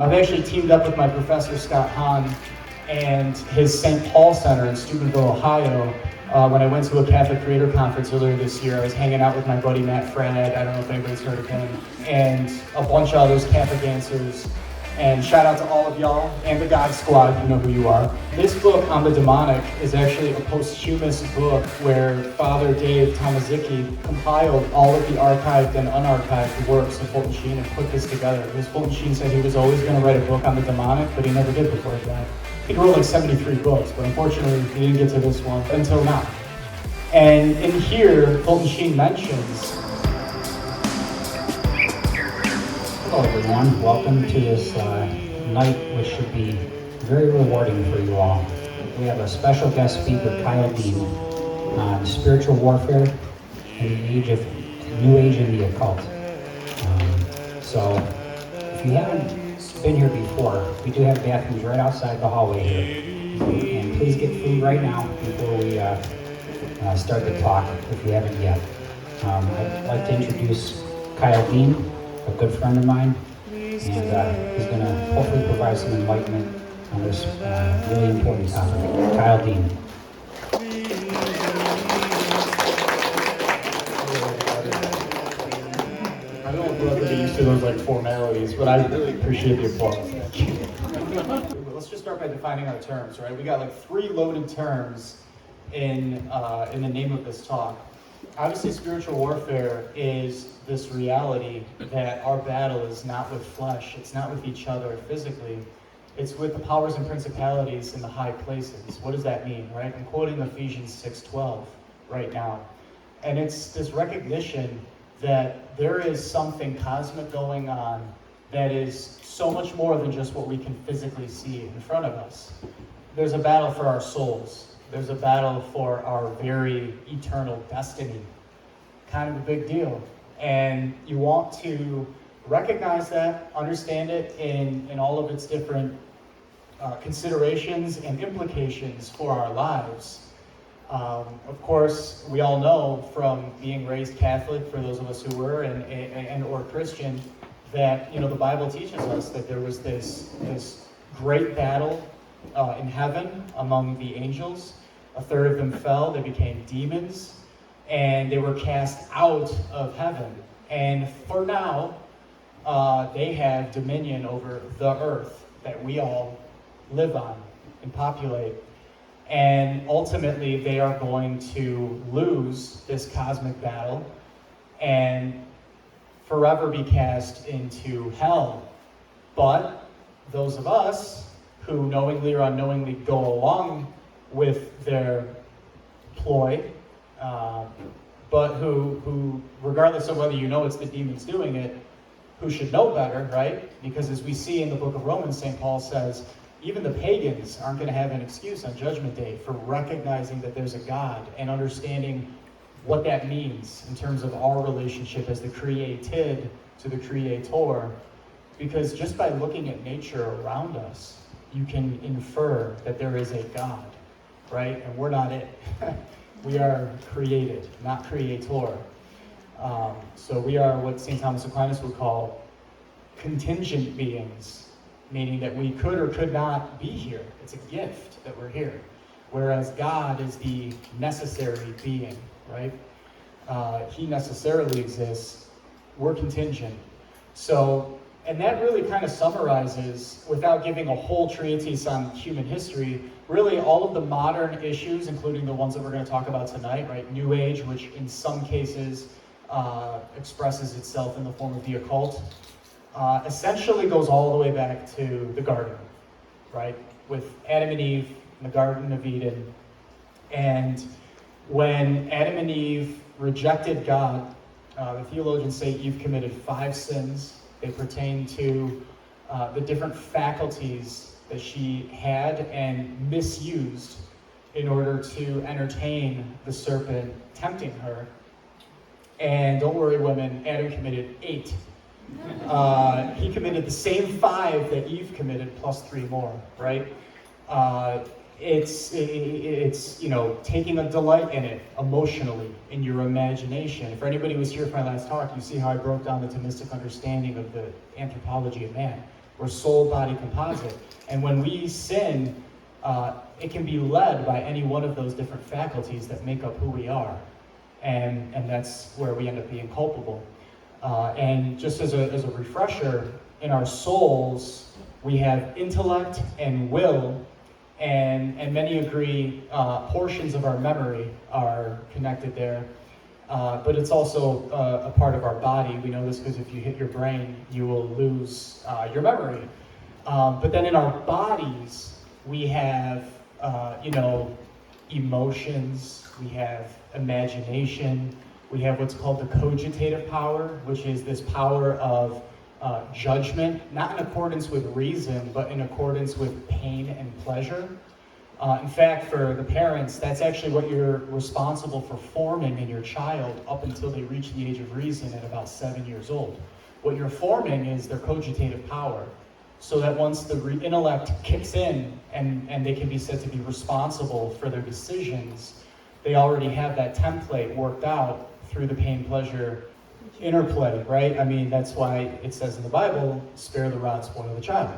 I've actually teamed up with my professor, Scott Hahn, and his St. Paul Center in Steubenville, Ohio. When I went to a Catholic Creator Conference earlier this year, I was hanging out with my buddy Matt Frad, I don't know if anybody's heard of him, and a bunch of others, Catholic Answers. And shout out to all of y'all and the God Squad, you know who you are. This book on the demonic is actually a posthumous book where Father Dave Tomaszicki compiled all of the archived and unarchived works of Fulton Sheen and put this together. Because Fulton Sheen said he was always going to write a book on the demonic, but he never did before that. He wrote like 73 books, but unfortunately he didn't get to this one until now. And in here, Fulton Sheen mentions, hello everyone, welcome to this night which should be very rewarding for you all. We have a special guest speaker, Kyle Dean, on spiritual warfare in the age of New Age and the occult. So if you haven't been here before, we do have bathrooms right outside the hallway here. And please get food right now before we start the talk if you haven't yet. I'd like to introduce Kyle Dean, a good friend of mine, and he's going to hopefully provide some enlightenment on this really important topic. Kyle Dean. I don't know if we're used to those like formalities, but I really appreciate the applause. Let's just start by defining our terms, right? We got like 3 loaded terms in the name of this talk. Obviously, spiritual warfare is this reality that our battle is not with flesh, it's not with each other physically, it's with the powers and principalities in the high places. What does that mean, right? I'm quoting Ephesians 6:12 right now. And it's this recognition that there is something cosmic going on that is so much more than just what we can physically see in front of us. There's a battle for our souls. There's a battle for our very eternal destiny. Kind of a big deal. And you want to recognize that, understand it in all of its different considerations and implications for our lives. Of course, we all know from being raised Catholic, for those of us who were, and or Christian, that the Bible teaches us that there was this great battle in heaven among the angels. A third of them fell, they became demons, and they were cast out of heaven. And for now, they have dominion over the earth that we all live on and populate. And ultimately, they are going to lose this cosmic battle and forever be cast into hell. But those of us who knowingly or unknowingly go along with their ploy, but who, regardless of whether it's the demons doing it, who should know better, right? Because as we see in the book of Romans, St. Paul says, even the pagans aren't going to have an excuse on Judgment Day for recognizing that there's a God and understanding what that means in terms of our relationship as the created to the Creator. Because just by looking at nature around us, you can infer that there is a God, right? And we're not it. We are created, not creator. So we are what St. Thomas Aquinas would call contingent beings, meaning that we could or could not be here. It's a gift that we're here. Whereas God is the necessary being, right? He necessarily exists. We're contingent. So, and that really kind of summarizes, without giving a whole treatise on human history, really all of the modern issues, including the ones that we're going to talk about tonight, right? New Age, which in some cases expresses itself in the form of the occult, essentially goes all the way back to the garden, right? With Adam and Eve in the Garden of Eden. And when Adam and Eve rejected God, the theologians say Eve committed 5 sins. They pertain to the different faculties that she had and misused in order to entertain the serpent tempting her. And don't worry, women, Adam committed 8. He committed the same 5 that Eve committed, plus 3 more, right? It's taking a delight in it emotionally, in your imagination. For anybody who was here for my last talk, you see how I broke down the Thomistic understanding of the anthropology of man. We're soul-body composite. And when we sin, it can be led by any one of those different faculties that make up who we are. And that's where we end up being culpable. And just as a refresher, in our souls, we have intellect and will, and many agree portions of our memory are connected there. But it's also a part of our body. We know this because if you hit your brain, you will lose your memory. But then in our bodies, we have, emotions, we have imagination, we have what's called the cogitative power, which is this power of judgment, not in accordance with reason, but in accordance with pain and pleasure. In fact, for the parents, that's actually what you're responsible for forming in your child up until they reach the age of reason at about 7 years old. What you're forming is their cogitative power, so that once the intellect kicks in and they can be said to be responsible for their decisions, they already have that template worked out through the pain-pleasure interplay, right? I mean, that's why it says in the Bible, spare the rod, spoil the child,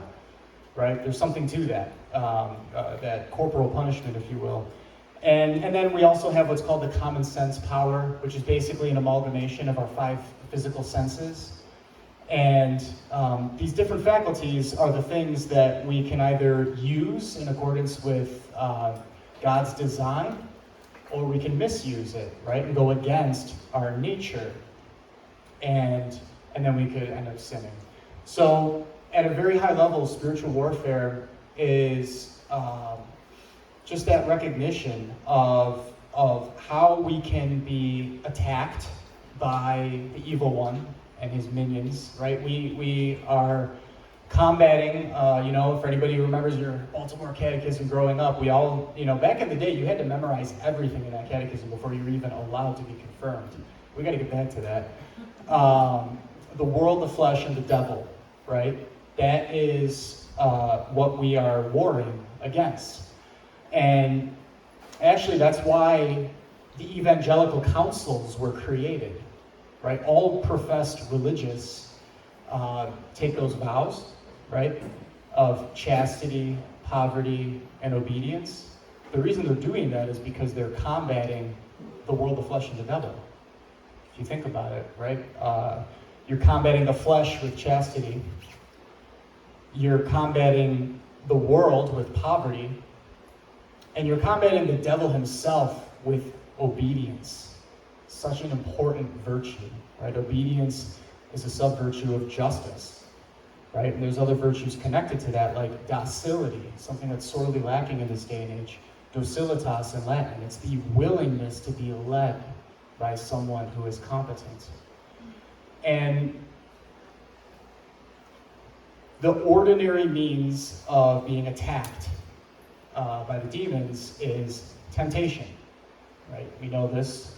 right? There's something to that, that corporal punishment, if you will. And then we also have what's called the common sense power, which is basically an amalgamation of our 5 physical senses. And these different faculties are the things that we can either use in accordance with God's design, or we can misuse it, right, and go against our nature, and then we could end up sinning. So at a very high level, spiritual warfare is just that recognition of how we can be attacked by the evil one and his minions, right? We are combating, for anybody who remembers your Baltimore catechism growing up, we all, back in the day, you had to memorize everything in that catechism before you were even allowed to be confirmed. We got to get back to that. The world, the flesh, and the devil, right? That is what we are warring against. And actually, that's why the evangelical councils were created, right? All professed religious take those vows, right, of chastity, poverty, and obedience. The reason they're doing that is because they're combating the world, the flesh, and the devil. If you think about it, right? You're combating the flesh with chastity. You're combating the world with poverty. And you're combating the devil himself with obedience. Such an important virtue, right? Obedience is a sub-virtue of justice. Right? And there's other virtues connected to that, like docility, something that's sorely lacking in this day and age. Docilitas in Latin, it's the willingness to be led by someone who is competent. And the ordinary means of being attacked by the demons is temptation, right? We know this,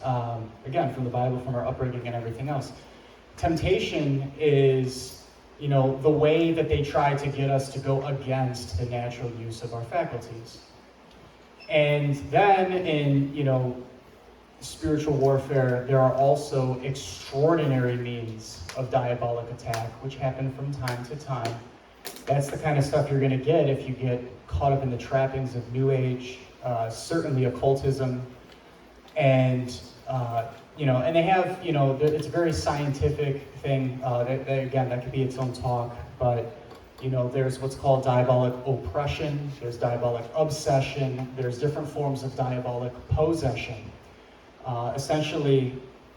again, from the Bible, from our upbringing and everything else. Temptation is the way that they try to get us to go against the natural use of our faculties. And then in, spiritual warfare, there are also extraordinary means of diabolic attack, which happen from time to time. That's the kind of stuff you're going to get if you get caught up in the trappings of New Age, certainly occultism, and and they have, it's a very scientific thing. That could be its own talk, but, there's what's called diabolic oppression, there's diabolic obsession, there's different forms of diabolic possession. Essentially,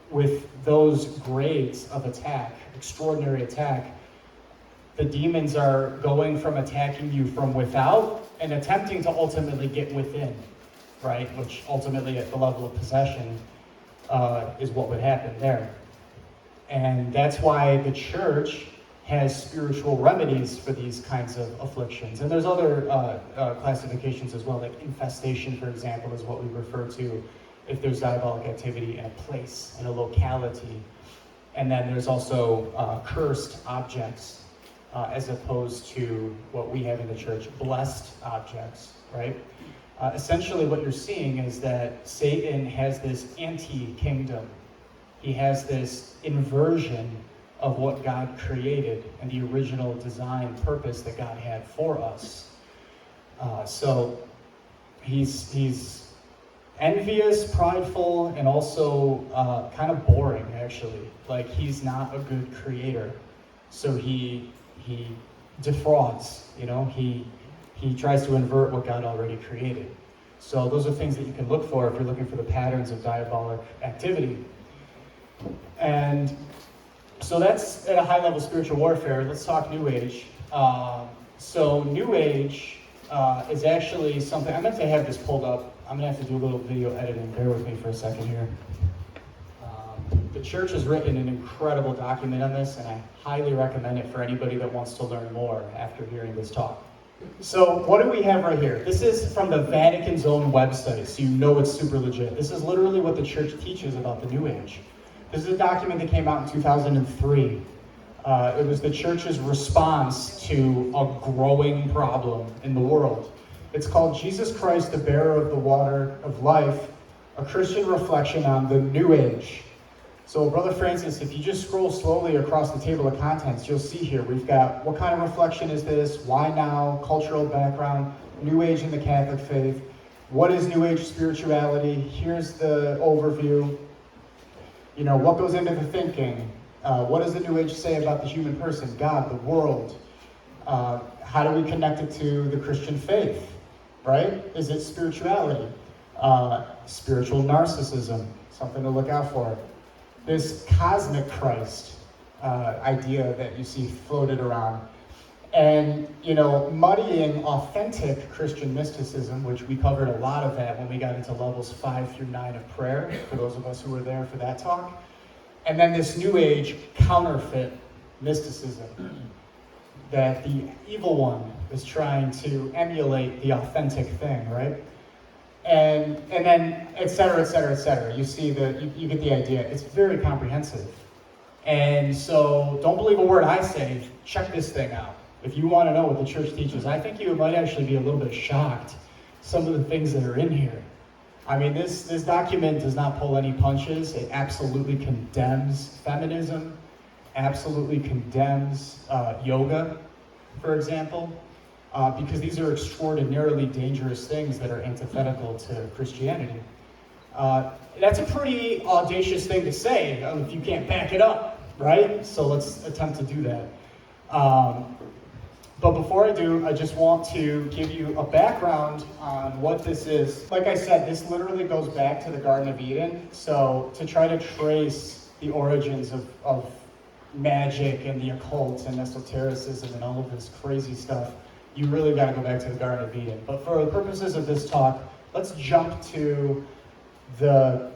with those grades of attack, extraordinary attack, the demons are going from attacking you from without and attempting to ultimately get within, right? Which ultimately at the level of possession, is what would happen there. And that's why the church has spiritual remedies for these kinds of afflictions. And there's other classifications as well, like infestation, for example, is what we refer to if there's diabolic activity in a place, in a locality. And then there's also cursed objects, as opposed to what we have in the church, blessed objects, right? Essentially what you're seeing is that Satan has this anti-kingdom. He has this inversion of what God created and the original design purpose that God had for us. So he's envious, prideful, and also kind of boring, actually. Like, he's not a good creator. So he defrauds, he tries to invert what God already created. So those are things that you can look for if you're looking for the patterns of diabolic activity. And so that's at a high level spiritual warfare. Let's talk New Age. So New Age is actually something, I meant to have this pulled up. I'm going to have to do a little video editing. Bear with me for a second here. The church has written an incredible document on this, and I highly recommend it for anybody that wants to learn more after hearing this talk. So what do we have right here? This is from the Vatican's own website, so you know it's super legit. This is literally what the church teaches about the New Age. This is a document that came out in 2003. It was the church's response to a growing problem in the world. It's called Jesus Christ, the Bearer of the Water of Life, a Christian reflection on the New Age. So, Brother Francis, if you just scroll slowly across the table of contents, you'll see here, we've got what kind of reflection is this, why now, cultural background, New Age in the Catholic faith, what is New Age spirituality, here's the overview, what goes into the thinking, what does the New Age say about the human person, God, the world, how do we connect it to the Christian faith, right? Is it spirituality? Spiritual narcissism, something to look out for. This cosmic Christ idea that you see floated around. And, muddying authentic Christian mysticism, which we covered a lot of that when we got into levels 5 through 9 of prayer, for those of us who were there for that talk. And then this New Age counterfeit mysticism that the evil one is trying to emulate the authentic thing, right? And then, et cetera, et cetera, et cetera. You see you get the idea. It's very comprehensive. And so don't believe a word I say. Check this thing out. If you want to know what the church teaches, I think you might actually be a little bit shocked some of the things that are in here. I mean, this document does not pull any punches. It absolutely condemns feminism, absolutely condemns yoga, for example. Because these are extraordinarily dangerous things that are antithetical to Christianity. That's a pretty audacious thing to say if you can't back it up, right? So let's attempt to do that. But before I do, I just want to give you a background on what this is. Like I said, this literally goes back to the Garden of Eden. So to try to trace the origins of magic and the occult and esotericism and all of this crazy stuff, you really got to go back to the Garden of Eden. But for the purposes of this talk, let's jump to the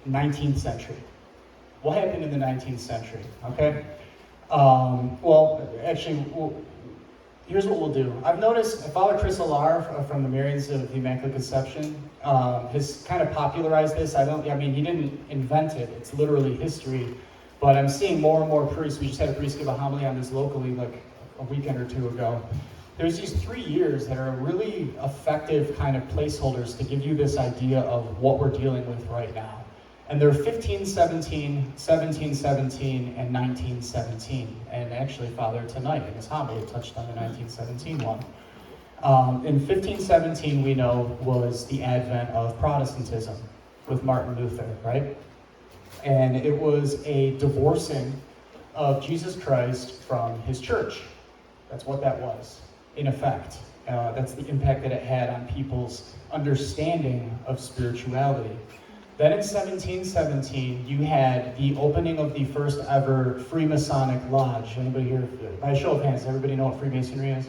19th century. What happened in the 19th century, okay? Here's what we'll do. I've noticed Father Chris Alar from the Marians of the Immaculate Conception has kind of popularized this. He didn't invent it. It's literally history. But I'm seeing more and more priests. We just had a priest give a homily on this locally like a weekend or two ago. There's these 3 years that are really effective kind of placeholders to give you this idea of what we're dealing with right now. And they're 1517, 1717, and 1917. And actually, Father tonight in his homily touched on the 1917 one. In 1517, we know, was the advent of Protestantism with Martin Luther, right? And it was a divorcing of Jesus Christ from his church. That's what that was, in effect. That's the impact that it had on people's understanding of spirituality. Then in 1717, you had the opening of the first ever Freemasonic lodge. Anybody here? By a show of hands, everybody know what Freemasonry is?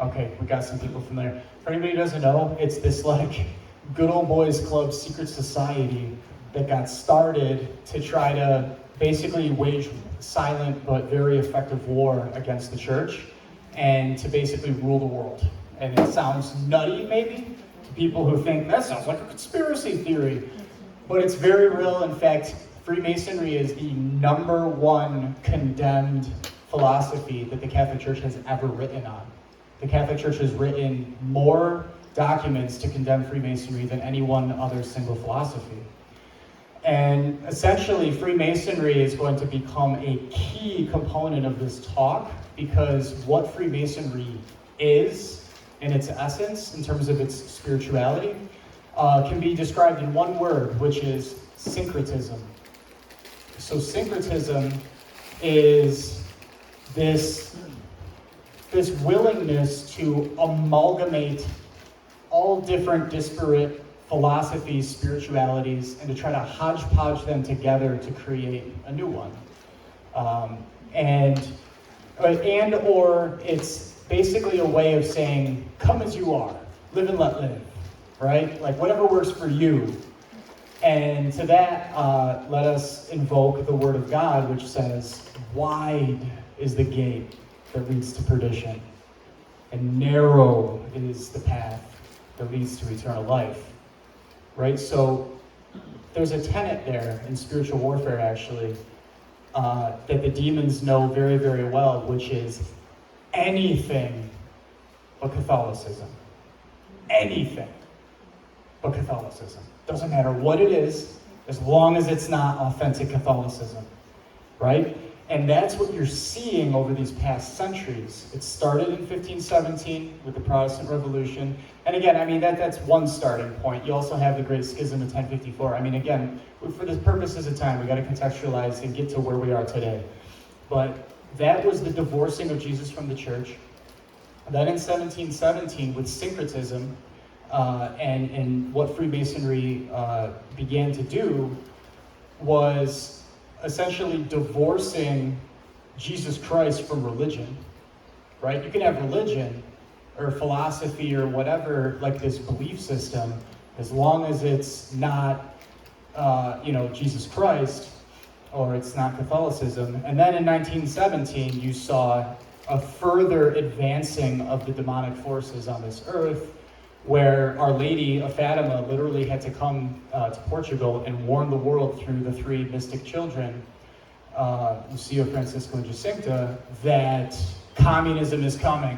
Okay, we got some people familiar. For anybody who doesn't know, it's this like good old boys club secret society that got started to try to basically wage silent but very effective war against the church and to basically rule the world. And it sounds nutty, maybe, to people who think that sounds like a conspiracy theory. But it's very real. In fact, Freemasonry is the #1 condemned philosophy that the Catholic Church has ever written on. The Catholic Church has written more documents to condemn Freemasonry than any one other single philosophy. And essentially, Freemasonry is going to become a key component of this talk, because what Freemasonry is, in its essence, in terms of its spirituality, can be described in one word, which is syncretism. So syncretism is this willingness to amalgamate all different disparate philosophies, spiritualities, and to try to hodgepodge them together to create a new one. Or it's basically a way of saying, come as you are, live and let live, right? Like whatever works for you. And to that, let us invoke the word of God, which says, wide is the gate that leads to perdition, and narrow is the path that leads to eternal life, right? So there's a tenet there in spiritual warfare, actually, that the demons know very, very well, which is anything but Catholicism. Anything but Catholicism. Doesn't matter what it is, as long as it's not authentic Catholicism, right? And that's what you're seeing over these past centuries. It started in 1517 with the Protestant Revolution. And again, I mean, that's one starting point. You also have the Great Schism in 1054. I mean, again, for the purposes of time, we got to contextualize and get to where we are today. But that was the divorcing of Jesus from the church. Then in 1717, with syncretism, and what Freemasonry began to do was essentially divorcing Jesus Christ from religion, right? You can have religion or philosophy or whatever, like this belief system, as long as it's not, Jesus Christ, or it's not Catholicism. And then in 1917, you saw a further advancing of the demonic forces on this earth, where Our Lady of Fatima literally had to come to Portugal and warn the world through the three mystic children, Lucio, Francisco, and Jacinta, that communism is coming.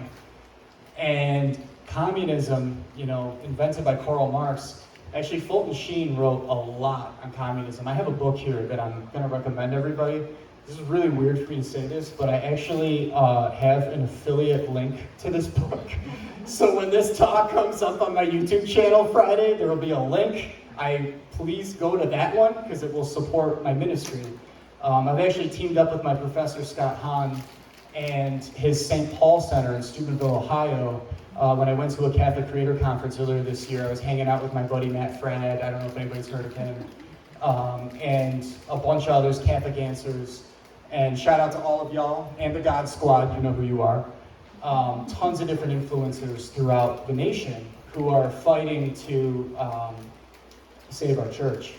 And communism, invented by Karl Marx, actually Fulton Sheen wrote a lot on communism. I have a book here that I'm going to recommend everybody. This is really weird for me to say this, but I actually have an affiliate link to this book. So when this talk comes up on my YouTube channel Friday, there will be a link. Please go to that one, because it will support my ministry. I've actually teamed up with my professor, Scott Hahn, and his St. Paul Center in Steubenville, Ohio. When I went to a Catholic Creator Conference earlier this year, I was hanging out with my buddy Matt Frad. I don't know if anybody's heard of him. And a bunch of others, Catholic Answers. And shout out to all of y'all and the God Squad, you know who you are. Tons of different influencers throughout the nation who are fighting to save our church.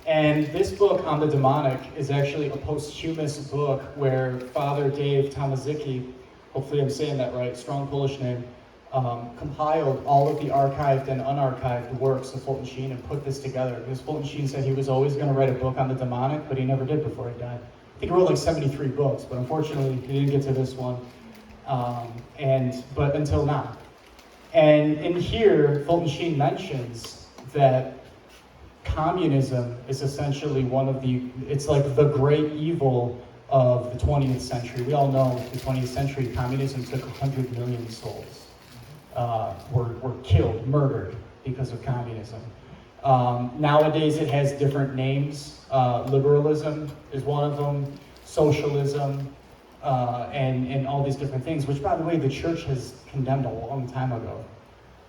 And this book on the demonic is actually a posthumous book where Father Dave Tomaszicki, hopefully I'm saying that right, strong Polish name, compiled all of the archived and unarchived works of Fulton Sheen and put this together. Because Fulton Sheen said he was always going to write a book on the demonic, but he never did before he died. I think he wrote like 73 books, but unfortunately he didn't get to this one. But until now. And in here, Fulton Sheen mentions that communism is essentially it's like the great evil of the 20th century. We all know the 20th century, communism took 100 million souls. Were killed, murdered because of communism. Nowadays it has different names. Liberalism is one of them, socialism, and all these different things, which, by the way, the church has condemned a long time ago.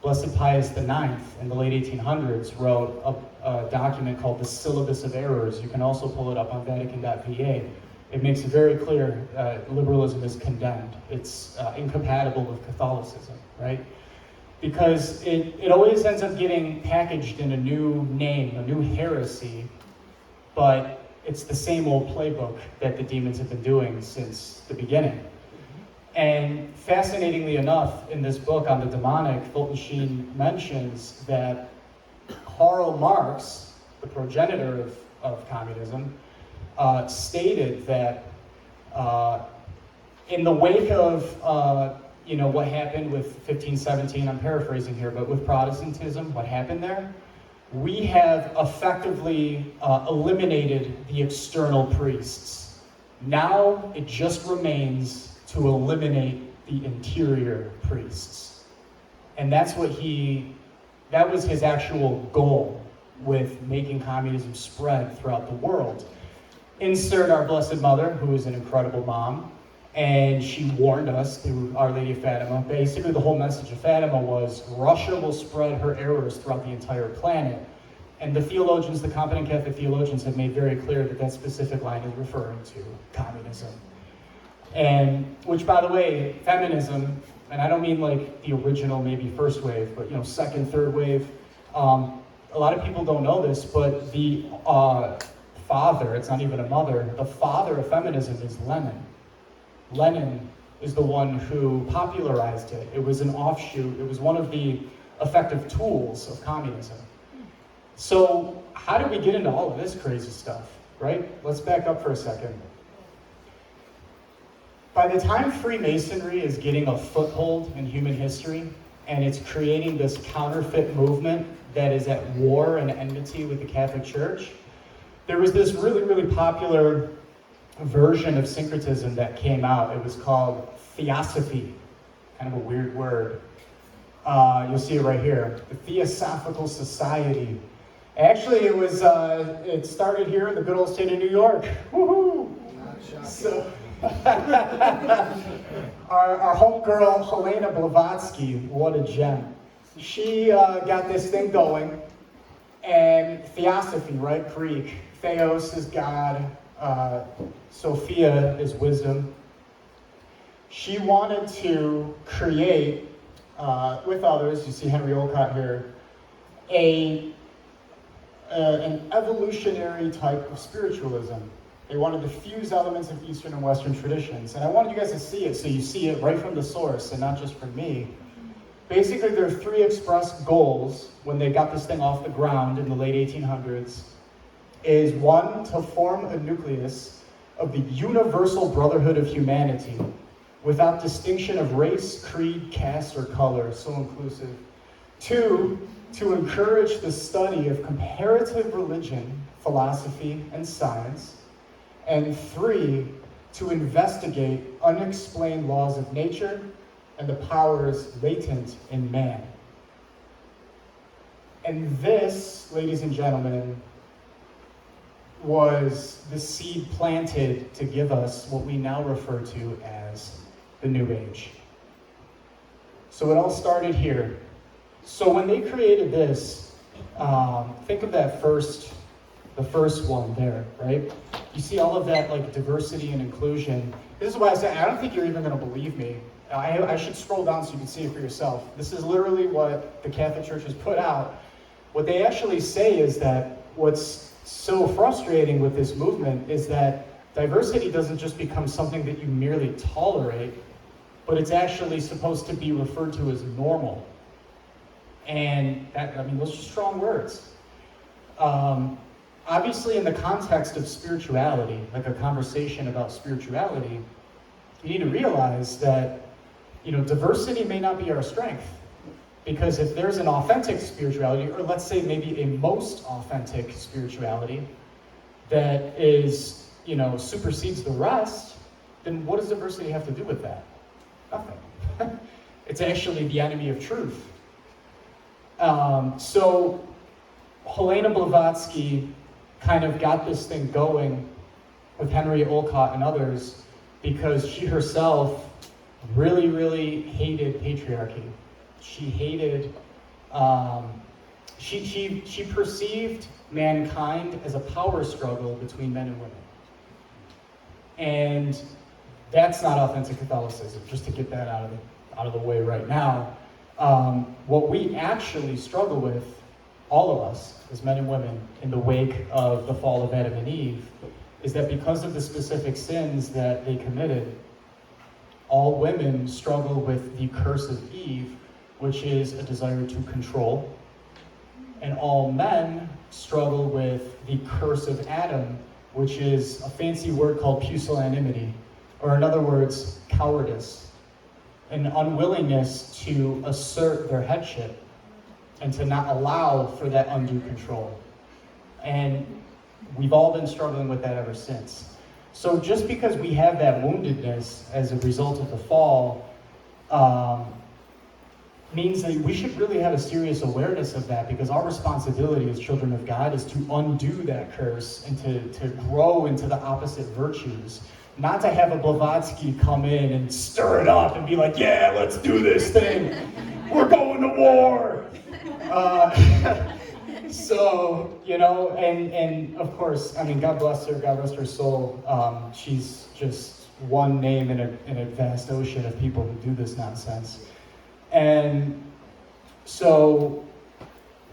Blessed Pius IX in the late 1800s wrote a document called the Syllabus of Errors. You can also pull it up on Vatican.va. It makes it very clear liberalism is condemned. It's incompatible with Catholicism, right? Because it always ends up getting packaged in a new name, a new heresy, but it's the same old playbook that the demons have been doing since the beginning. And fascinatingly enough, in this book on the demonic, Fulton Sheen mentions that Karl Marx, the progenitor of communism, stated that in the wake of what happened with 1517, I'm paraphrasing here, but with Protestantism, what happened there we have effectively eliminated the external priests. Now it just remains to eliminate the interior priests. And that was his actual goal with making communism spread throughout the world. Insert our Blessed Mother, who is an incredible mom, and she warned us through Our Lady of Fatima. Basically, the whole message of Fatima was Russia will spread her errors throughout the entire planet. And the theologians, the competent Catholic theologians, have made very clear that that specific line is referring to communism. And, which, by the way, feminism, and I don't mean like the original, maybe first wave, but second, third wave. A lot of people don't know this, but the father, it's not even a mother, the father of feminism is Lenin. Lenin is the one who popularized it. It was an offshoot. It was one of the effective tools of communism. So how did we get into all of this crazy stuff, right? Let's back up for a second. By the time Freemasonry is getting a foothold in human history, and it's creating this counterfeit movement that is at war and enmity with the Catholic Church, there was this really, really popular version of syncretism that came out. It was called Theosophy, kind of a weird word. You'll see it right here, the Theosophical Society. Actually, it started here in the good old state of New York. Woohoo! So, our homegirl, Helena Blavatsky, what a gem. She got this thing going, and Theosophy, right? Greek. Theos is God, Sophia is wisdom. She wanted to create, with others, you see Henry Olcott here, an evolutionary type of spiritualism. They wanted to fuse elements of Eastern and Western traditions. And I wanted you guys to see it so you see it right from the source and not just from me. Basically, there are three expressed goals when they got this thing off the ground in the late 1800s. Is one, to form a nucleus of the universal brotherhood of humanity without distinction of race, creed, caste, or color, so inclusive. Two, to encourage the study of comparative religion, philosophy, and science. And three, to investigate unexplained laws of nature and the powers latent in man. And this, ladies and gentlemen, was the seed planted to give us what we now refer to as the New Age. So it all started here. So when they created this, think of that the first one there, right? You see all of that like diversity and inclusion. This is why I say I don't think you're even going to believe me. I should scroll down so you can see it for yourself. This is literally what the Catholic Church has put out. What they actually say is that what's so frustrating with this movement is that diversity doesn't just become something that you merely tolerate, but it's actually supposed to be referred to as normal. And that, those are strong words. Obviously, in the context of spirituality, like a conversation about spirituality, you need to realize that, diversity may not be our strength. Because if there's an authentic spirituality, or let's say maybe a most authentic spirituality that is, supersedes the rest, then what does diversity have to do with that? Nothing. It's actually the enemy of truth. So Helena Blavatsky kind of got this thing going with Henry Olcott and others because she herself really, really hated patriarchy. She hated, she perceived mankind as a power struggle between men and women. And that's not authentic Catholicism, just to get that out of the way right now. What we actually struggle with, all of us, as men and women, in the wake of the fall of Adam and Eve, is that because of the specific sins that they committed, all women struggle with the curse of Eve, which is a desire to control, and all men struggle with the curse of Adam, which is a fancy word called pusillanimity, or in other words, cowardice, an unwillingness to assert their headship. and to not allow for that undue control. And we've all been struggling with that ever since. So just because we have that woundedness as a result of the fall, means that we should really have a serious awareness of that, because our responsibility as children of God is to undo that curse and to grow into the opposite virtues. Not to have a Blavatsky come in and stir it up and be like, yeah, let's do this thing. We're going to war. So, you know, and of course, I mean, God bless her, God rest her soul. She's just one name in a vast ocean of people who do this nonsense. And so,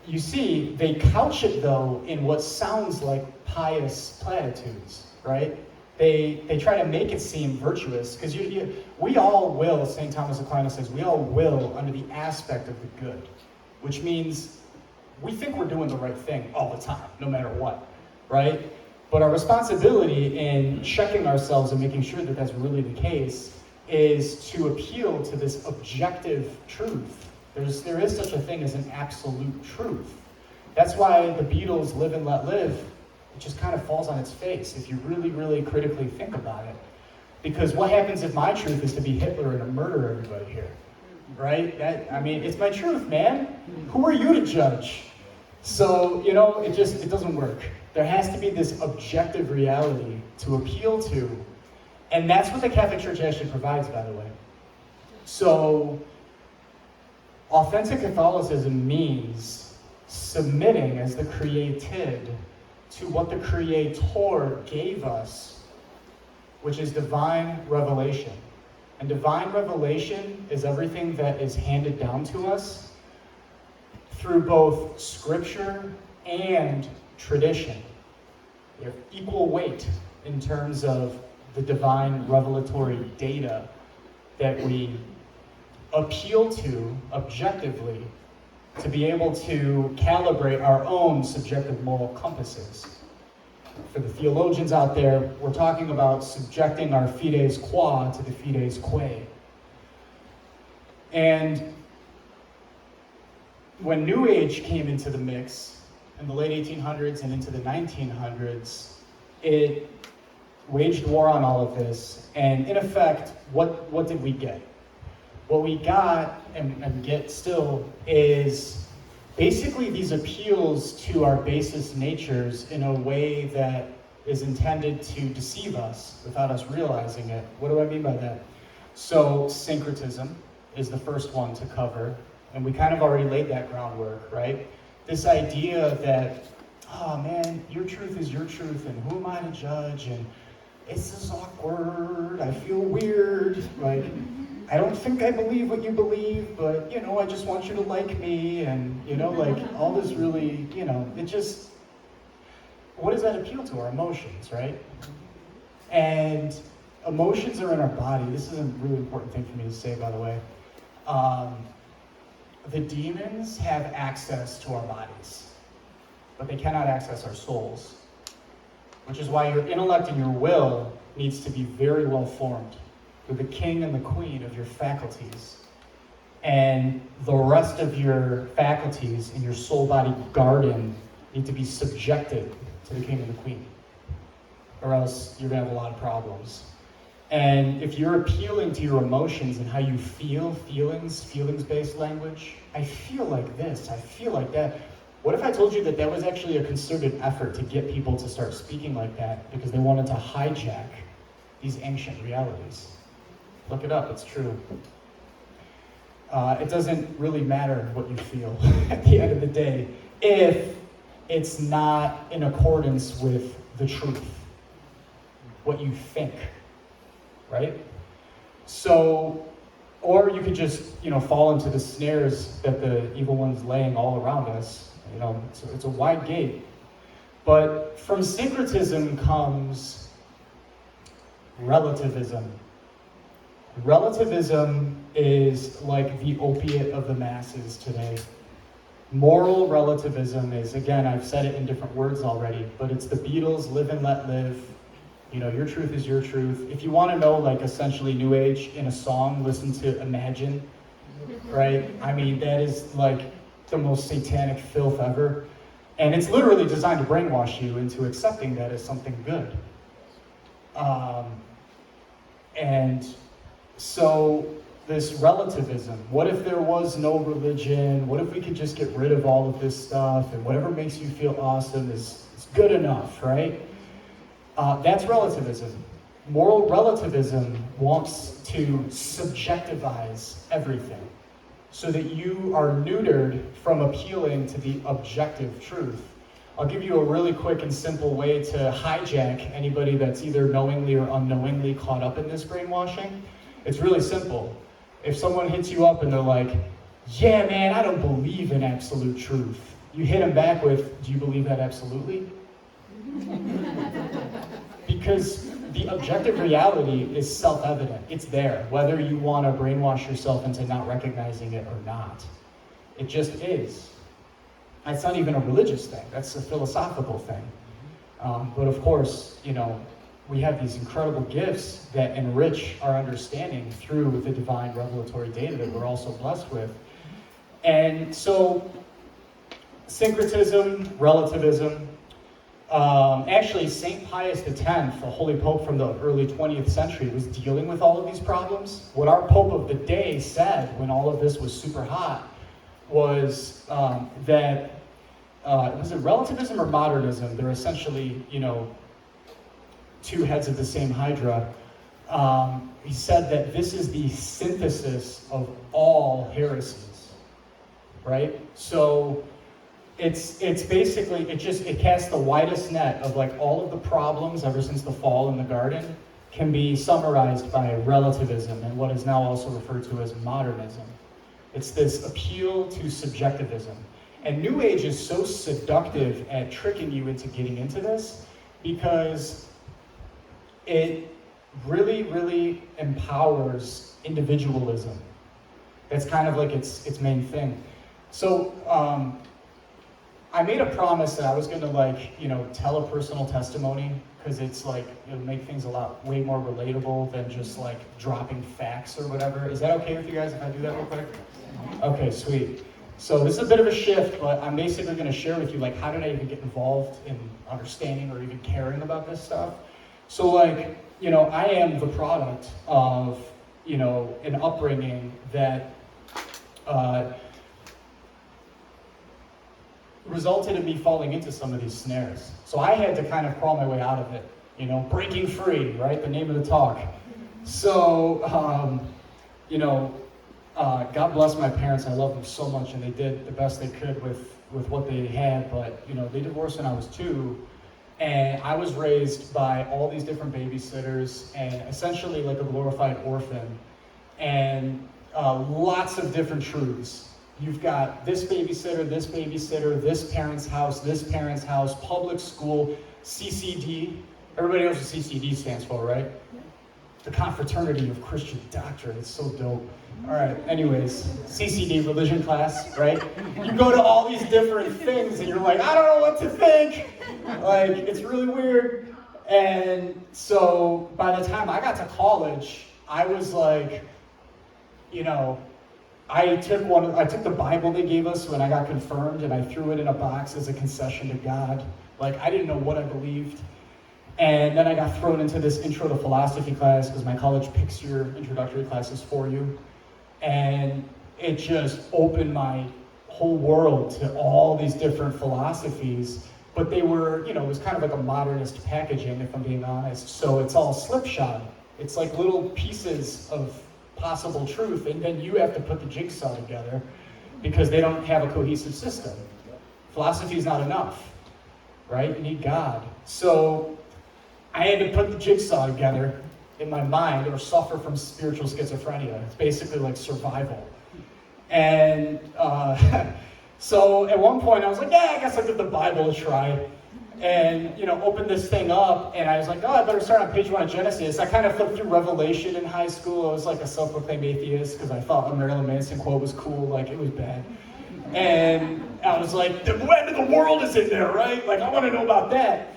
you see, they couch it, though, in what sounds like pious platitudes, right? They try to make it seem virtuous, because we all will, St. Thomas Aquinas says, we all will under the aspect of the good, which means we think we're doing the right thing all the time, no matter what, right? But our responsibility in checking ourselves and making sure that that's really the case is to appeal to this objective truth. There is such a thing as an absolute truth. That's why the Beatles' Live and Let Live, it just kind of falls on its face if you really, really critically think about it. Because what happens if my truth is to be Hitler and to murder everybody here, right? It's my truth, man. Who are you to judge? So, you know, it doesn't work. There has to be this objective reality to appeal to. And that's what the Catholic Church actually provides, by the way. So, authentic Catholicism means submitting as the created to what the Creator gave us, which is divine revelation. And divine revelation is everything that is handed down to us through both Scripture and tradition. They have equal weight in terms of the divine revelatory data that we appeal to objectively to be able to calibrate our own subjective moral compasses. For the theologians out there, we're talking about subjecting our fides qua to the fides quae. And when New Age came into the mix in the late 1800s and into the 1900s, it waged war on all of this, and in effect, what did we get? What we got, and get still, is basically these appeals to our basest natures in a way that is intended to deceive us without us realizing it. What do I mean by that? So, syncretism is the first one to cover, and we kind of already laid that groundwork, right? This idea that, oh man, your truth is your truth, and who am I to judge, and it's just awkward, I feel weird, like, I don't think I believe what you believe, but, you know, I just want you to like me, and, you know, like, all this really, you know, it just, what does that appeal to? Our emotions, right? And emotions are in our body. This is a really important thing for me to say, by the way. The demons have access to our bodies, but they cannot access our souls. Which is why your intellect and your will needs to be very well formed. You're the king and the queen of your faculties. And the rest of your faculties in your soul-body garden need to be subjected to the king and the queen. Or else you're going to have a lot of problems. And if you're appealing to your emotions and how you feel, feelings-based language, I feel like this, I feel like that. What if I told you that that was actually a concerted effort to get people to start speaking like that because they wanted to hijack these ancient realities? Look it up, it's true. It doesn't really matter what you feel at the end of the day if it's not in accordance with the truth, what you think, right? So, or you could just, fall into the snares that the evil one's laying all around us. It's a wide gate. But from syncretism comes relativism. Relativism is like the opiate of the masses today. Moral relativism is, again, I've said it in different words already, but it's the Beatles' Live and Let Live. Your truth is your truth. If you want to know, essentially New Age in a song, listen to Imagine, right? I mean, that is the most satanic filth ever. And it's literally designed to brainwash you into accepting that as something good. And so this relativism, what if there was no religion? What if we could just get rid of all of this stuff and whatever makes you feel awesome is good enough, right? That's relativism. Moral relativism wants to subjectivize everything so that you are neutered from appealing to the objective truth. I'll give you a really quick and simple way to hijack anybody that's either knowingly or unknowingly caught up in this brainwashing. It's really simple. If someone hits you up and they're like, yeah, man, I don't believe in absolute truth, you hit them back with, do you believe that absolutely? Because the objective reality is self-evident. It's there, whether you want to brainwash yourself into not recognizing it or not. It just is. That's not even a religious thing. That's a philosophical thing. But of course, we have these incredible gifts that enrich our understanding through the divine revelatory data that we're also blessed with. And so, syncretism, relativism, actually, St. Pius X, the Holy Pope from the early 20th century, was dealing with all of these problems. What our Pope of the day said when all of this was super hot was that, was it relativism or modernism? They're essentially, two heads of the same hydra. He said that this is the synthesis of all heresies, right? So, it's basically, it casts the widest net of like all of the problems ever since the fall in the garden can be summarized by relativism and what is now also referred to as modernism. It's this appeal to subjectivism. And New Age is so seductive at tricking you into getting into this because it really, really empowers individualism. That's kind of like its main thing. So, I made a promise that I was going to tell a personal testimony because it's like, it'll make things way more relatable than just like dropping facts or whatever. Is that okay with you guys if I do that real quick? Okay, sweet. So this is a bit of a shift, but I'm basically going to share with you like how did I even get involved in understanding or even caring about this stuff. So I am the product of, an upbringing that resulted in me falling into some of these snares. So I had to kind of crawl my way out of it, breaking free, right? The name of the talk. So, God bless my parents. I love them so much, and they did the best they could with what they had. But, they divorced when I was 2, and I was raised by all these different babysitters, and essentially like a glorified orphan, and lots of different truths. You've got this babysitter, this parent's house, public school, CCD. Everybody knows what CCD stands for, right? The Confraternity of Christian Doctrine. It's so dope. All right, anyways, CCD, religion class, right? You go to all these different things and you're like, I don't know what to think. Like, it's really weird. And so by the time I got to college, I was like, I took the Bible they gave us when I got confirmed and I threw it in a box as a concession to God. Like, I didn't know what I believed. And then I got thrown into this intro to philosophy class because my college picks your introductory classes for you. And it just opened my whole world to all these different philosophies. But they were, it was kind of like a modernist packaging, if I'm being honest. So it's all slipshod. It's like little pieces of possible truth, and then you have to put the jigsaw together because they don't have a cohesive system. Philosophy is not enough, right? You need God. So I had to put the jigsaw together in my mind or suffer from spiritual schizophrenia. It's basically like survival. And so at one point I was like, yeah, I guess I'll give the Bible a try. And, opened this thing up, and I was like, I better start on page 1 of Genesis. I kind of flipped through Revelation in high school. I was like a self-proclaimed atheist because I thought a Marilyn Manson quote was cool. Like, it was bad. And I was like, the end of the world is in there, right? Like, I want to know about that.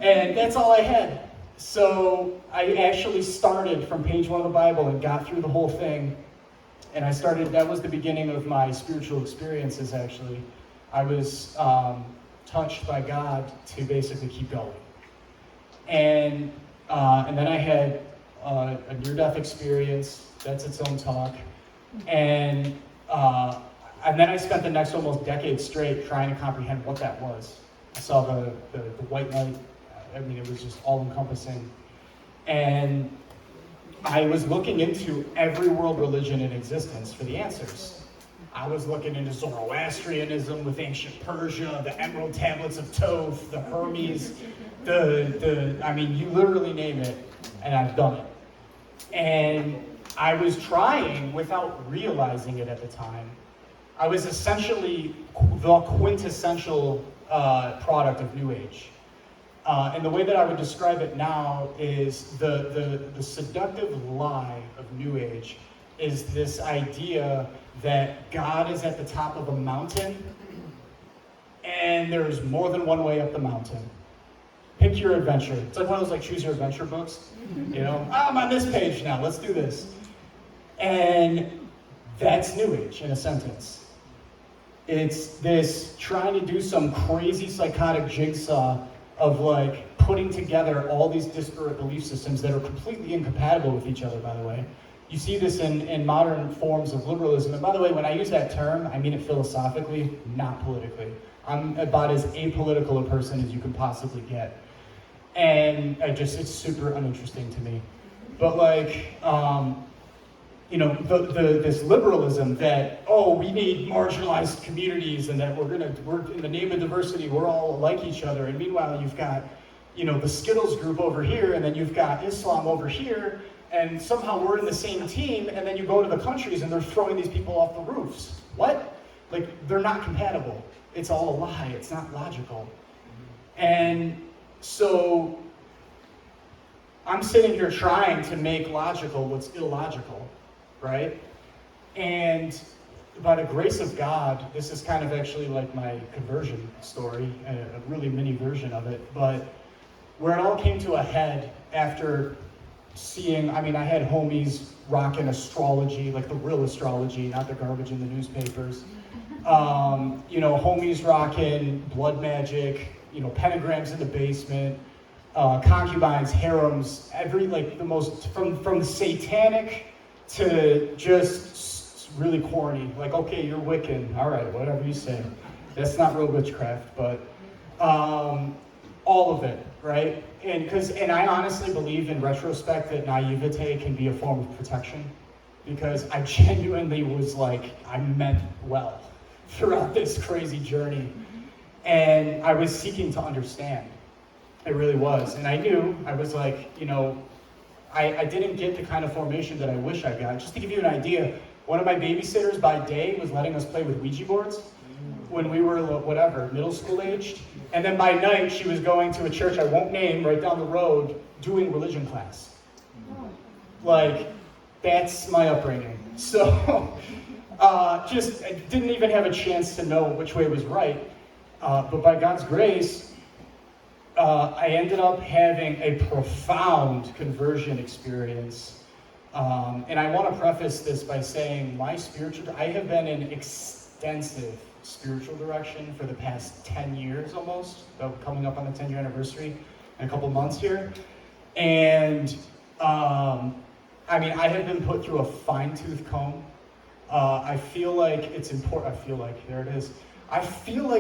And that's all I had. So I actually started from page 1 of the Bible and got through the whole thing. And that was the beginning of my spiritual experiences, actually. I was touched by God to basically keep going. And then I had a near-death experience. That's its own talk. And then I spent the next almost decade straight trying to comprehend what that was. I saw the white light. I mean, it was just all-encompassing. And I was looking into every world religion in existence for the answers. I was looking into Zoroastrianism with ancient Persia, the Emerald Tablets of Thoth, the Hermes, I mean, you literally name it, and I've done it. And I was trying, without realizing it at the time, I was essentially the quintessential product of New Age. And the way that I would describe it now is the seductive lie of New Age is this idea that God is at the top of a mountain and there's more than one way up the mountain. Pick your adventure. It's like one of those like choose your adventure books. You know, I'm on this page now, let's do this. And that's New Age in a sentence. It's this trying to do some crazy psychotic jigsaw of like putting together all these disparate belief systems that are completely incompatible with each other, by the way. You see this in modern forms of liberalism. And by the way, when I use that term, I mean it philosophically, not politically. I'm about as apolitical a person as you can possibly get. And it's super uninteresting to me. But like, you know, this liberalism that, oh, we need marginalized communities and that we're in the name of diversity, we're all like each other. And meanwhile, you've got, you know, the Skittles group over here, and then you've got Islam over here, and somehow we're in the same team, and then you go to the countries and they're throwing these people off the roofs. What? Like, they're not compatible. It's all a lie. It's not logical. And so I'm sitting here trying to make logical what's illogical, right? And by the grace of God, this is kind of actually like my conversion story, a really mini version of it, but where it all came to a head after seeing, I mean, I had homies rocking astrology, like the real astrology, not the garbage in the newspapers. You know, homies rocking blood magic, you know, pentagrams in the basement, concubines, harems, the most, from satanic to just really corny. Like, okay, you're Wiccan, all right, whatever you say. That's not real witchcraft, but all of it, right? And I honestly believe in retrospect that naivete can be a form of protection, because I genuinely was like, I meant well throughout this crazy journey. And I was seeking to understand. It really was. And I knew, I was like, you know, I didn't get the kind of formation that I wish I got. Just to give you an idea, one of my babysitters by day was letting us play with Ouija boards when we were, middle school aged. And then by night, she was going to a church I won't name right down the road doing religion class. Like, that's my upbringing. So, I didn't even have a chance to know which way was right. But by God's grace, I ended up having a profound conversion experience. And I want to preface this by saying I have been in extensive spiritual direction for the past 10 years almost, coming up on the 10-year anniversary in a couple months here. And I mean, I have been put through a fine-tooth comb. I feel like it's important, I feel like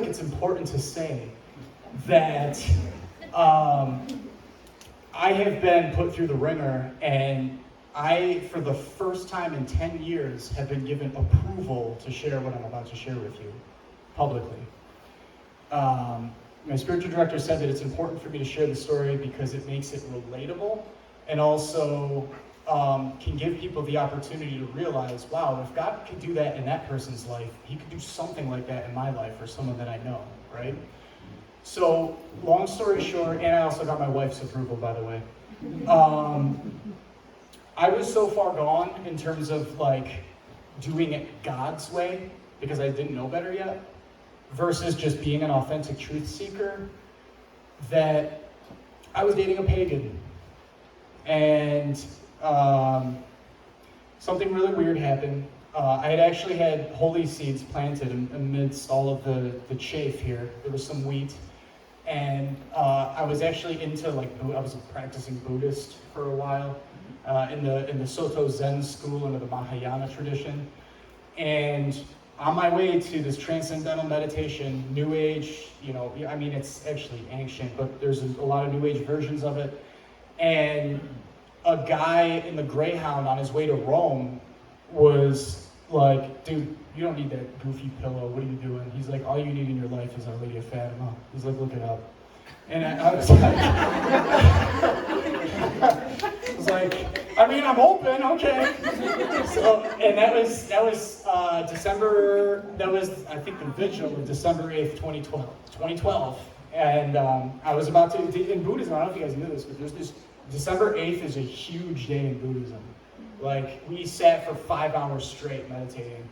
it's important to say that I have been put through the ringer, and I, for the first time in 10 years, have been given approval to share what I'm about to share with you publicly. My spiritual director said that it's important for me to share the story because it makes it relatable, and also can give people the opportunity to realize, wow, if God could do that in that person's life, he could do something like that in my life or someone that I know, right? So, long story short, and I also got my wife's approval, by the way. I was so far gone in terms of like doing it God's way, because I didn't know better yet, versus just being an authentic truth seeker, that I was dating a pagan. And something really weird happened. I had actually had holy seeds planted amidst all of the chaff here. There was some wheat. And I was actually into, like, I was a practicing Buddhist for a while in the Soto Zen school under the Mahayana tradition. And on my way to this transcendental meditation, New Age, you know, I mean, it's actually ancient, but there's a lot of New Age versions of it. And a guy in the Greyhound on his way to Rome was like, dude, you don't need that goofy pillow. What are you doing? He's like, all you need in your life is Our Lady of Fatima. He's like, look it up. And I was like, I was like, I mean, I'm open, okay. So, and that was December. That was, I think, the vigil of December 8th, 2012. And I was about to, in Buddhism, I don't know if you guys knew this, but there's this, December 8th is a huge day in Buddhism. Like, we sat for 5 hours straight meditating.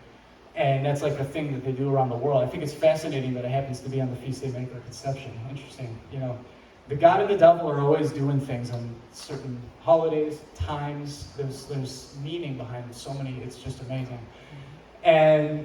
And that's like a thing that they do around the world. I think it's fascinating that it happens to be on the feast day of Immaculate Conception. Interesting, you know. The God and the devil are always doing things on certain holidays, times. There's meaning behind so many, it's just amazing. And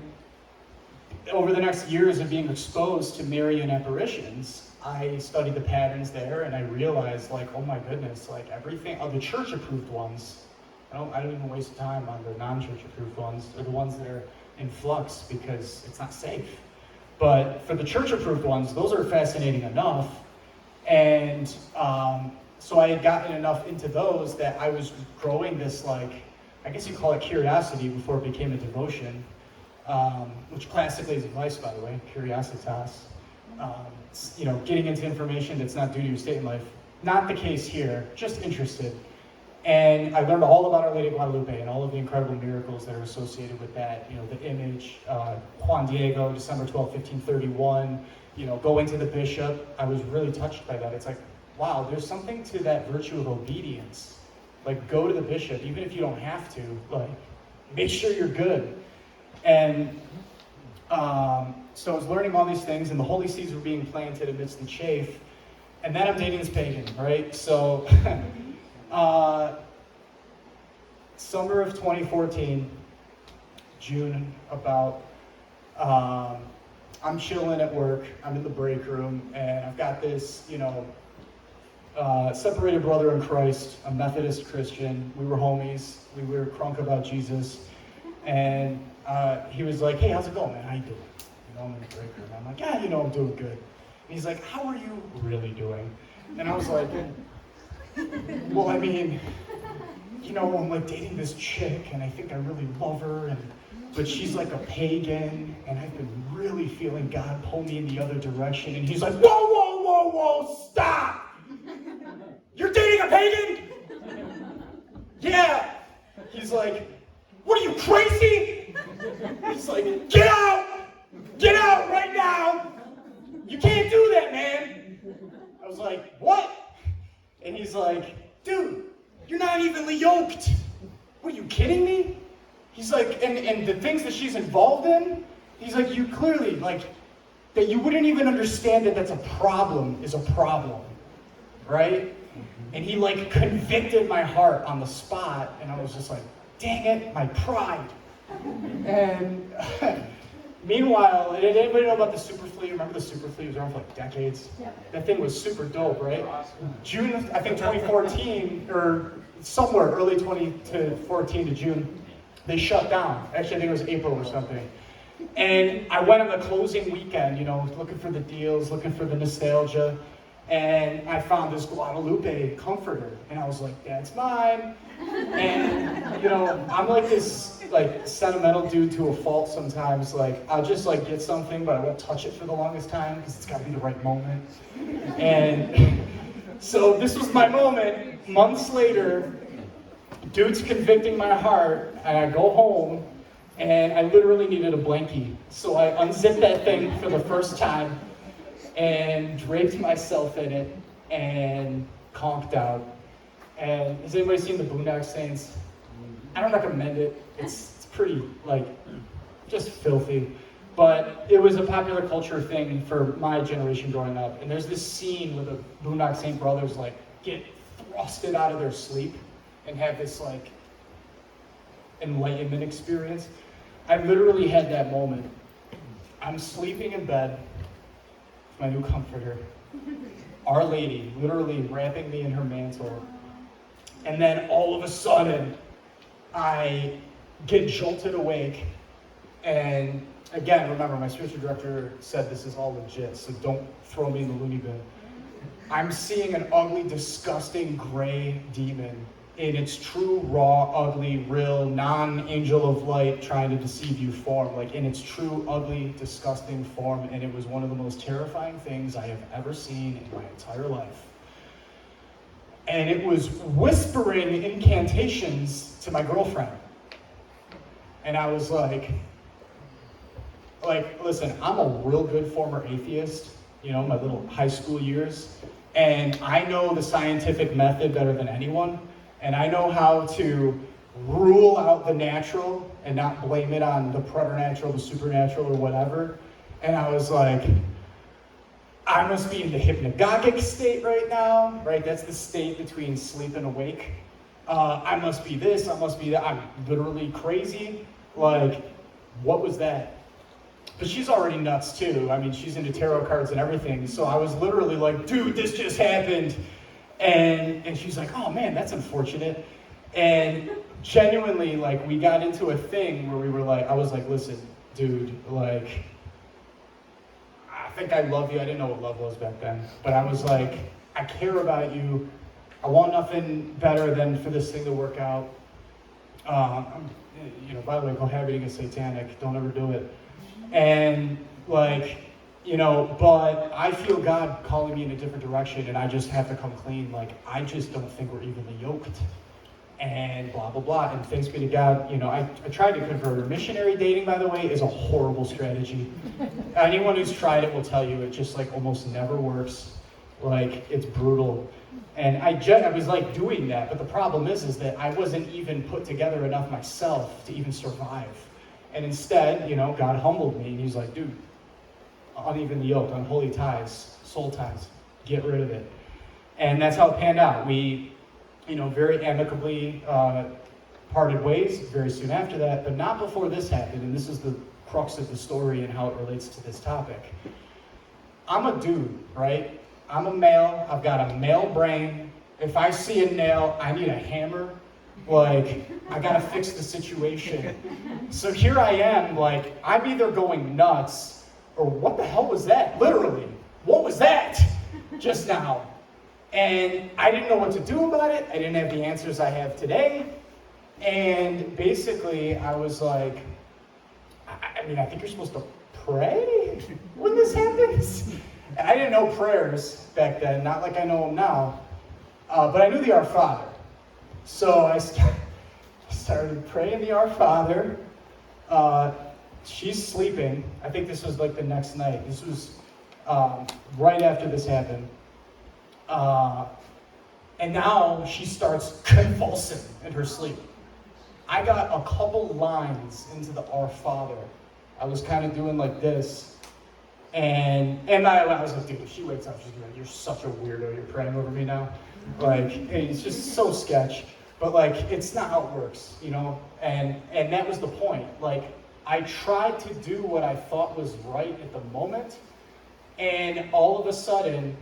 over the next years of being exposed to Marian apparitions, I studied the patterns there, and I realized, like, oh my goodness, like everything, the church-approved ones, I don't even waste time on the non-church approved ones, or the ones that are in flux because it's not safe. But for the church approved ones, those are fascinating enough. And so I had gotten enough into those that I was growing this, like, I guess you call it curiosity before it became a devotion, which classically is a vice, by the way, curiositas. You know, getting into information that's not due to your state in life. Not the case here, just interested. And I learned all about Our Lady of Guadalupe and all of the incredible miracles that are associated with that. You know, the image, Juan Diego, December 12, 1531, you know, going to the bishop. I was really touched by that. It's like, wow, there's something to that virtue of obedience. Like, go to the bishop, even if you don't have to, like, make sure you're good. And so I was learning all these things, and the holy seeds were being planted amidst the chaff. And then I'm dating this pagan, right? So, summer of 2014, June about, I'm chilling at work, I'm in the break room, and I've got this, you know, separated brother in Christ, a Methodist Christian. We were homies, we were crunk about Jesus, and he was like, hey, how's it going, man? How you doing? You know, I'm in the break room. I'm like, yeah, you know, I'm doing good. And he's like, how are you really doing? And I was like, well, I mean, you know, I'm like dating this chick, and I think I really love her, but she's like a pagan, and I've been really feeling God pull me in the other direction. And he's like, whoa, stop! You're dating a pagan? Yeah. He's like, what are you, crazy? He's like, get out right now. You can't do that, man. I was like, what? And he's like, dude, you're not evenly yoked. What, are you kidding me? He's like, and the things that she's involved in, he's like, you clearly, like, that you wouldn't even understand that that's a problem is a problem, right? And he, like, convicted my heart on the spot, and I was just like, dang it, my pride. And meanwhile, did anybody know about the Superfleet? Remember the Superfleet? It was around for like decades. Yeah. That thing was super dope, right? June, I think 2014, or somewhere early 2014 to June, they shut down. Actually, I think it was April or something. And I went on the closing weekend, you know, looking for the deals, looking for the nostalgia. And I found this Guadalupe comforter, and I was like, that's mine. And, you know, I'm like this, like, sentimental dude to a fault sometimes. Like, I'll just, like, get something, but I won't touch it for the longest time, because it's got to be the right moment. And so this was my moment. Months later, dude's convicting my heart, and I go home, and I literally needed a blankie. So I unzipped that thing for the first time, and draped myself in it, and conked out. And has anybody seen the Boondock Saints? I don't recommend it. It's pretty, like, just filthy. But it was a popular culture thing for my generation growing up. And there's this scene where the Boondock Saint brothers, like, get thrusted out of their sleep and have this, like, enlightenment experience. I literally had that moment. I'm sleeping in bed with my new comforter. Our Lady literally wrapping me in her mantle. And then all of a sudden, I get jolted awake. And again, remember, my spiritual director said this is all legit, so don't throw me in the loony bin. I'm seeing an ugly, disgusting, gray demon in its true, raw, ugly, real, non-angel of light trying to deceive you form, like in its true, ugly, disgusting form, and it was one of the most terrifying things I have ever seen in my entire life. And it was whispering incantations to my girlfriend. And I was like, listen, I'm a real good former atheist, my little high school years, and I know the scientific method better than anyone. And I know how to rule out the natural and not blame it on the preternatural, the supernatural, or whatever. And I was like, I must be in the hypnagogic state right now, right? That's the state between sleep and awake. I must be this, I must be that. I'm literally crazy. Like, what was that? But she's already nuts too. I mean, she's into tarot cards and everything. So I was literally like, dude, this just happened. And she's like, oh man, that's unfortunate. And genuinely, like, we got into a thing where we were like, I was like, listen, dude, like, I think I love you. I didn't know what love was back then. But I was like, I care about you. I want nothing better than for this thing to work out. By the way, cohabiting is satanic. Don't ever do it. And like, but I feel God calling me in a different direction, and I just have to come clean. Like, I just don't think we're evenly yoked, and blah, blah, blah. And thanks be to God, I tried to convert her. Missionary dating, by the way, is a horrible strategy. Anyone who's tried it will tell you it just like almost never works. Like, it's brutal. And I was like doing that, but the problem is that I wasn't even put together enough myself to even survive. And instead, God humbled me, and he's like, dude, unevenly yoked, unholy ties, soul ties, get rid of it. And that's how it panned out. We, very amicably parted ways very soon after that, but not before this happened, and this is the crux of the story and how it relates to this topic. I'm a dude, right? I'm a male, I've got a male brain. If I see a nail, I need a hammer. Like, I gotta fix the situation. So here I am, like, I'm either going nuts, or what the hell was that? Literally, what was that just now? And I didn't know what to do about it. I didn't have the answers I have today. And basically, I was like, I think you're supposed to pray when this happens? And I didn't know prayers back then, not like I know them now. But I knew the Our Father. So I started praying the Our Father. She's sleeping. I think this was like the next night. This was right after this happened. And now she starts convulsing in her sleep. I got a couple lines into the Our Father. I was kind of doing like this. And I was like, dude, if she wakes up, she's gonna be like, you're such a weirdo. You're praying over me now. Like, hey, it's just so sketch. But like, it's not how it works, And that was the point. Like, I tried to do what I thought was right at the moment, and all of a sudden,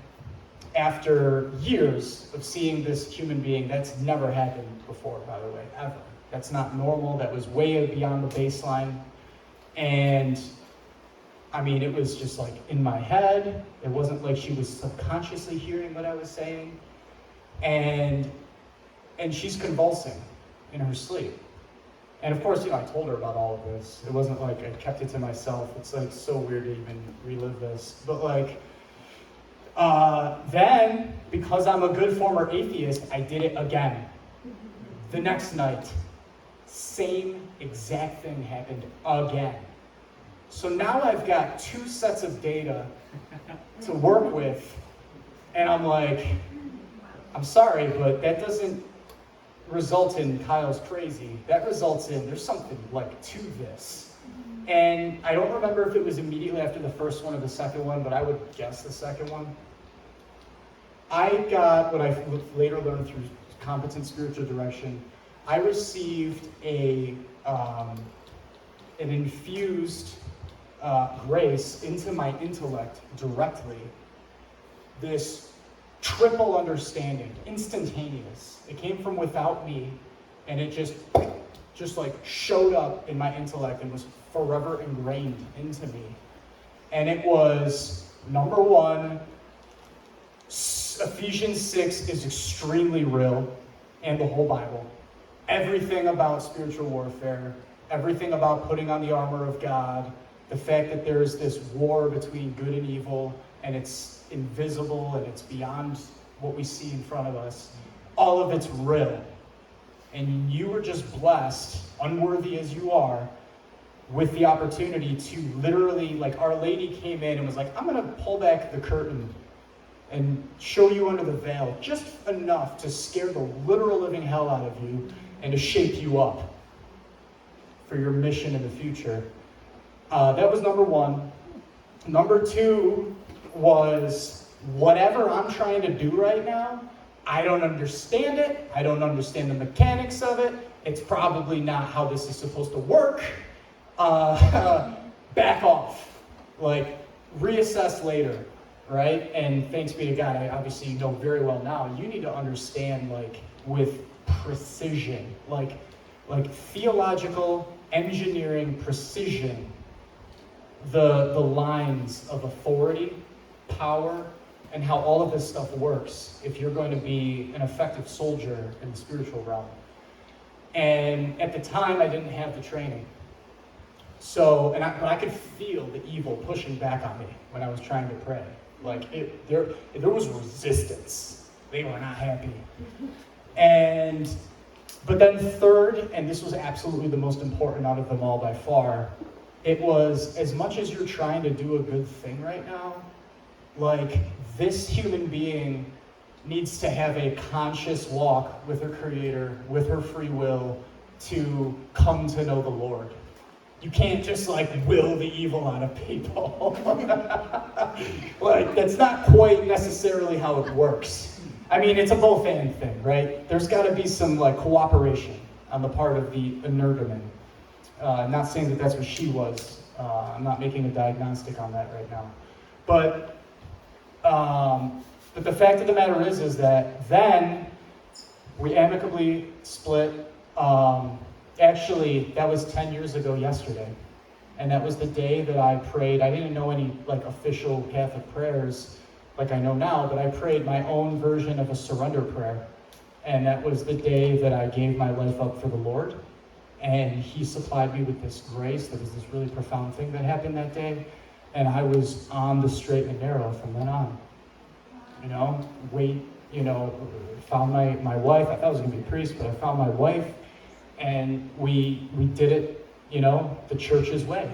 after years of seeing this human being, that's never happened before, by the way, ever. That's not normal. That was way beyond the baseline. And it was just like in my head. It wasn't like she was subconsciously hearing what I was saying. And she's convulsing in her sleep. And of course, I told her about all of this. It wasn't like I kept it to myself. It's like so weird to even relive this. But like, then, because I'm a good former atheist, I did it again. The next night, same exact thing happened again. So now I've got 2 sets of data to work with, and I'm like, I'm sorry, but that doesn't result in Kyle's crazy. That results in there's something like to this. And I don't remember if it was immediately after the first one or the second one, but I would guess the second one. I got what I later learned through competent spiritual direction. I received a it infused grace into my intellect directly. This triple understanding, instantaneous. It came from without me, and it just like showed up in my intellect and was forever ingrained into me. And it was, number one, Ephesians 6 is extremely real, and the whole Bible. Everything about spiritual warfare, everything about putting on the armor of God, the fact that there's this war between good and evil, and it's invisible and it's beyond what we see in front of us, all of it's real. And you were just blessed, unworthy as you are, with the opportunity to literally, like Our Lady came in and was like, I'm going to pull back the curtain and show you under the veil just enough to scare the literal living hell out of you and to shape you up for your mission in the future. That was number one. Number two was, whatever I'm trying to do right now, I don't understand it. I don't understand the mechanics of it. It's probably not how this is supposed to work. Back off. Like, reassess later, right? And thanks be to God, I obviously know very well now, you need to understand, like, with precision, like theological engineering precision, the lines of authority, power, and how all of this stuff works if you're going to be an effective soldier in the spiritual realm. And at the time, I didn't have the training. So, but I could feel the evil pushing back on me when I was trying to pray. Like, there was resistance. They were not happy. But then third, and this was absolutely the most important out of them all by far, it was, as much as you're trying to do a good thing right now, like, this human being needs to have a conscious walk with her Creator, with her free will, to come to know the Lord. You can't just, like, will the evil out of people. Like, that's not quite necessarily how it works. I mean, it's a both and thing, right? There's got to be some, like, cooperation on the part of the Energumen. Not saying that that's what she was. I'm not making a diagnostic on that right now. But the fact of the matter is that then we amicably split. Actually, that was 10 years ago yesterday. And that was the day that I prayed. I didn't know any, like, official Catholic prayers like I know now, but I prayed my own version of a surrender prayer. And that was the day that I gave my life up for the Lord. And He supplied me with this grace. There was this really profound thing that happened that day. And I was on the straight and narrow from then on. Found my wife. I thought I was going to be a priest, but I found my wife. And we did it, the church's way.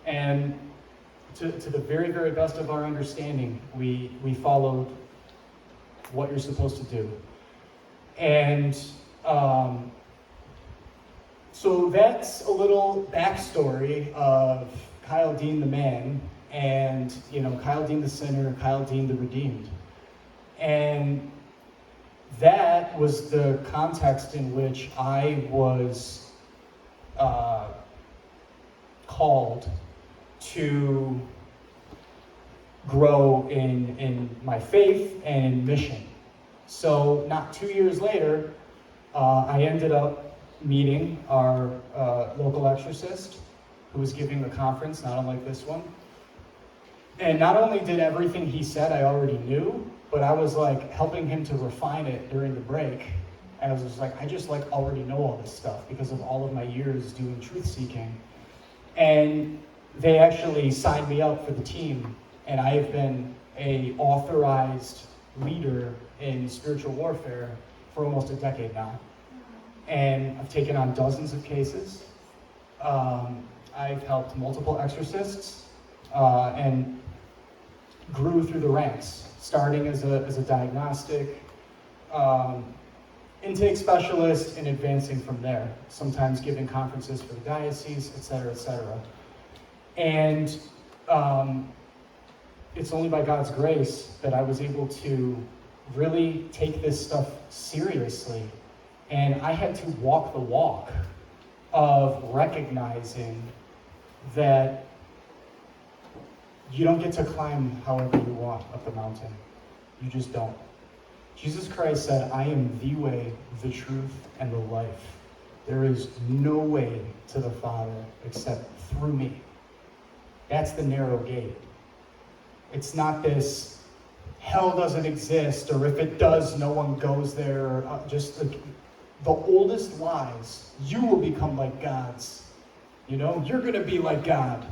And to the very, very best of our understanding, we followed what you're supposed to do. And so that's a little backstory of Kyle Dean the man, and Kyle Dean the sinner, Kyle Dean the redeemed. And that was the context in which I was called to grow in my faith and in mission. So not 2 years later, I ended up meeting our local exorcist who was giving a conference, not unlike this one. And not only did everything he said I already knew, but I was like helping him to refine it during the break. And I was just like, I just like already know all this stuff because of all of my years doing truth seeking. And they actually signed me up for the team. And I have been a authorized leader in spiritual warfare for almost a decade now. And I've taken on dozens of cases. I've helped multiple exorcists and grew through the ranks, starting as a diagnostic, intake specialist, and advancing from there, sometimes giving conferences for the diocese, et cetera, et cetera. And it's only by God's grace that I was able to really take this stuff seriously. And I had to walk the walk. of recognizing that you don't get to climb however you want up the mountain. You just don't. Jesus Christ said, I am the way, the truth, and the life. There is no way to the Father except through me. That's the narrow gate. It's not this, hell doesn't exist, or if it does, no one goes there, or just like the oldest lies. You will become like gods. You know, you're going to be like God.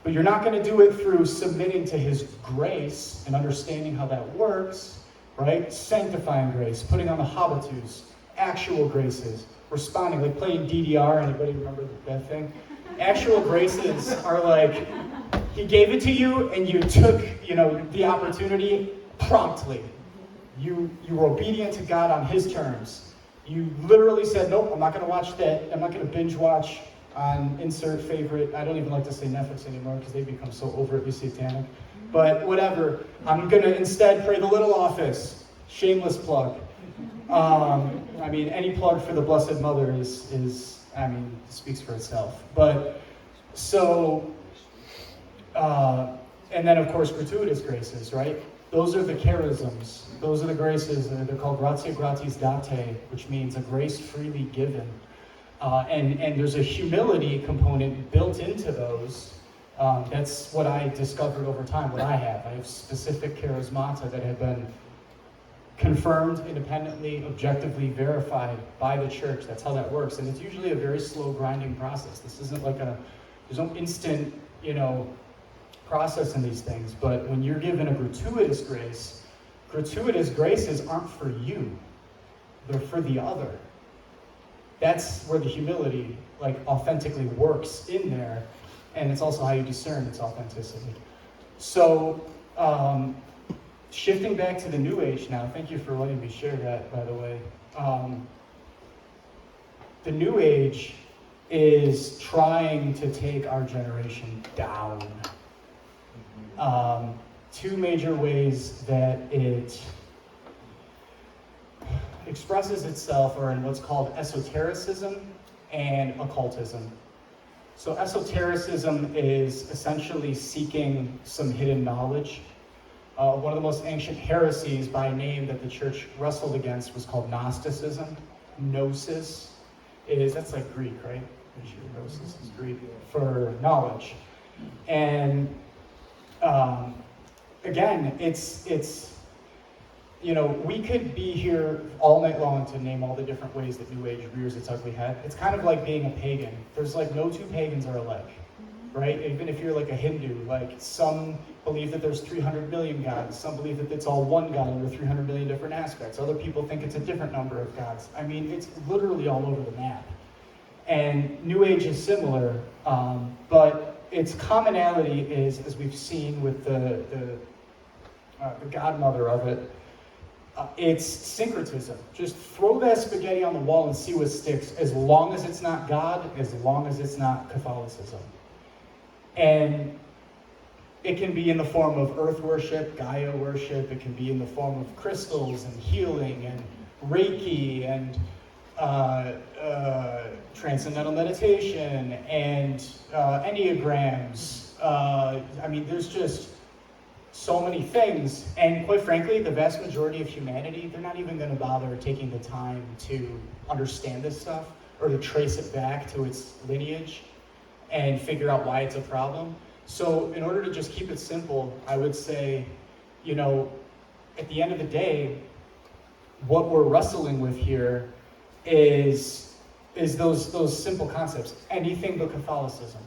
But you're not going to do it through submitting to his grace and understanding how that works, right? Sanctifying grace, putting on the habitus, actual graces, responding, like playing DDR. Anybody remember that thing? Actual graces are like, he gave it to you and you took, the opportunity promptly. You were obedient to God on his terms. You literally said, nope, I'm not going to watch that. I'm not going to binge watch on insert favorite. I don't even like to say Netflix anymore because they become so overtly satanic. But whatever. I'm going to instead pray The Little Office. Shameless plug. Any plug for the Blessed Mother is speaks for itself. But so, and then of course gratuitous graces, right? Those are the charisms. Those are the graces. They're called gratia gratis date, which means a grace freely given. And there's a humility component built into those. That's what I discovered over time, what I have. I have specific charismata that have been confirmed independently, objectively verified by the church. That's how that works. And it's usually a very slow grinding process. This isn't like there's no instant, process in these things. But when you're given a gratuitous graces aren't for you. They're for the other. That's where the humility, authentically works in there. And it's also how you discern its authenticity. So, shifting back to the New Age now, thank you for letting me share that, by the way. The New Age is trying to take our generation down. Two major ways that it expresses itself are in what's called esotericism and occultism. So esotericism is essentially seeking some hidden knowledge. One of the most ancient heresies by name that the church wrestled against was called Gnosticism. Gnosis that's like Greek, right? Gnosis is Greek for knowledge. And again, it's we could be here all night long to name all the different ways that New Age rears its ugly head. It's kind of like being a pagan. There's no two pagans are alike, right? Even if you're a Hindu, some believe that there's 300 million gods. Some believe that it's all one god under 300 million different aspects. Other people think it's a different number of gods. It's literally all over the map. And New Age is similar, but its commonality is, as we've seen with the godmother of it, it's syncretism. Just throw that spaghetti on the wall and see what sticks, as long as it's not God, as long as it's not Catholicism. And it can be in the form of earth worship, Gaia worship. It can be in the form of crystals and healing and Reiki and transcendental meditation and Enneagrams. There's just so many things, and quite frankly, the vast majority of humanity, they're not even going to bother taking the time to understand this stuff or to trace it back to its lineage and figure out why it's a problem. So in order to just keep it simple, I would say, at the end of the day, what we're wrestling with here is those simple concepts, anything but Catholicism.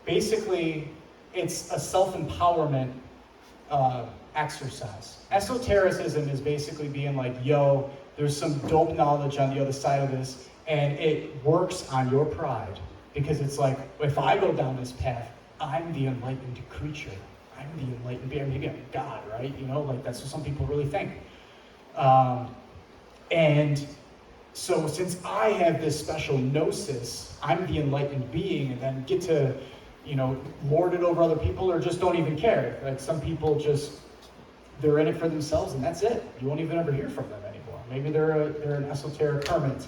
Basically, it's a self-empowerment exercise. Esotericism is basically being yo, there's some dope knowledge on the other side of this, and it works on your pride. Because it's if I go down this path, I'm the enlightened creature. I'm the enlightened being. Maybe I'm God, right? That's what some people really think. And so since I have this special gnosis, I'm the enlightened being, and then get to lord it over other people, or just don't even care. Some people they're in it for themselves, and that's it. You won't even ever hear from them anymore. Maybe they're an esoteric hermit.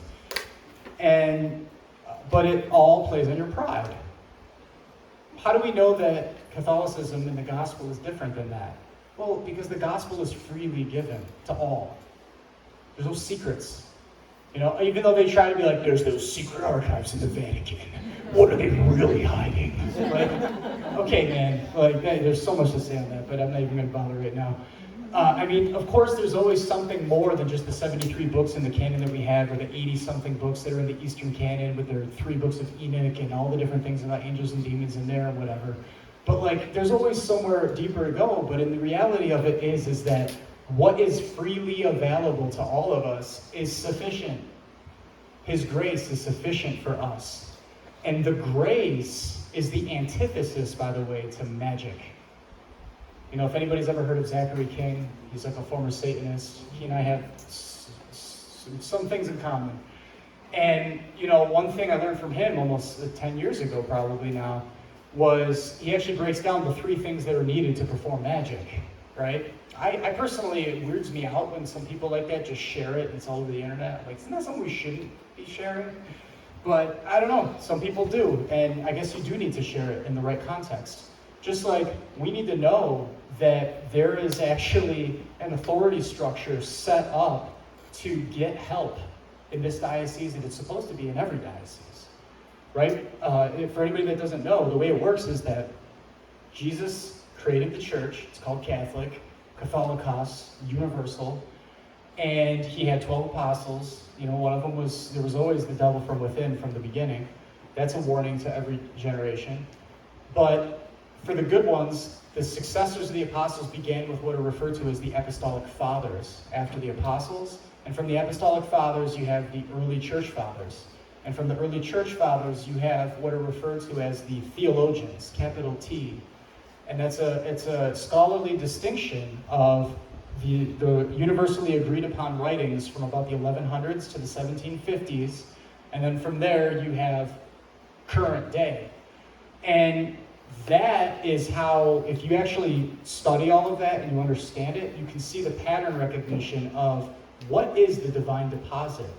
And but it all plays on your pride. How do we know that Catholicism and the gospel is different than that? Well, because the gospel is freely given to all. There's no secrets. You know, even though they try to be like, there's those secret archives in the Vatican. What are they really hiding? Like, okay, man, like, there's so much to say on that, but I'm not even going to bother right now. I mean, of course, there's always something more than just the 73 books in the canon that we have, or the 80-something books that are in the Eastern canon with their 3 books of Enoch and all the different things about angels and demons in there and whatever. But like, there's always somewhere deeper to go. But in the reality of it is that what is freely available to all of us is sufficient. His grace is sufficient for us. And the grace is the antithesis, by the way, to magic. You know, if anybody's ever heard of Zachary King, he's like a former Satanist. He and I have some things in common. And, you know, one thing I learned from him almost 10 years ago probably now was he actually breaks down the 3 things that are needed to perform magic, right? I personally, it weirds me out when some people like that just share it and it's all over the internet. Like, isn't that something we shouldn't be sharing? But I don't know, some people do, and I guess you do need to share it in the right context. Just like we need to know that there is actually an authority structure set up to get help in this diocese, and it's supposed to be in every diocese, right? For anybody that doesn't know, the way it works is that Jesus created the church. It's called Catholic, Catholicos, universal, and he had 12 apostles. You know, one of them was, there was always the devil from within from the beginning. That's a warning to every generation. But for the good ones, the successors of the apostles began with what are referred to as the apostolic fathers after the apostles. And from the apostolic fathers, you have the early church fathers. And from the early church fathers, you have what are referred to as the theologians, capital T. And it's a scholarly distinction of the universally agreed upon writings from about the 1100s to the 1750s. And then from there, you have current day. And that is how, if you actually study all of that and you understand it, you can see the pattern recognition of what is the divine deposit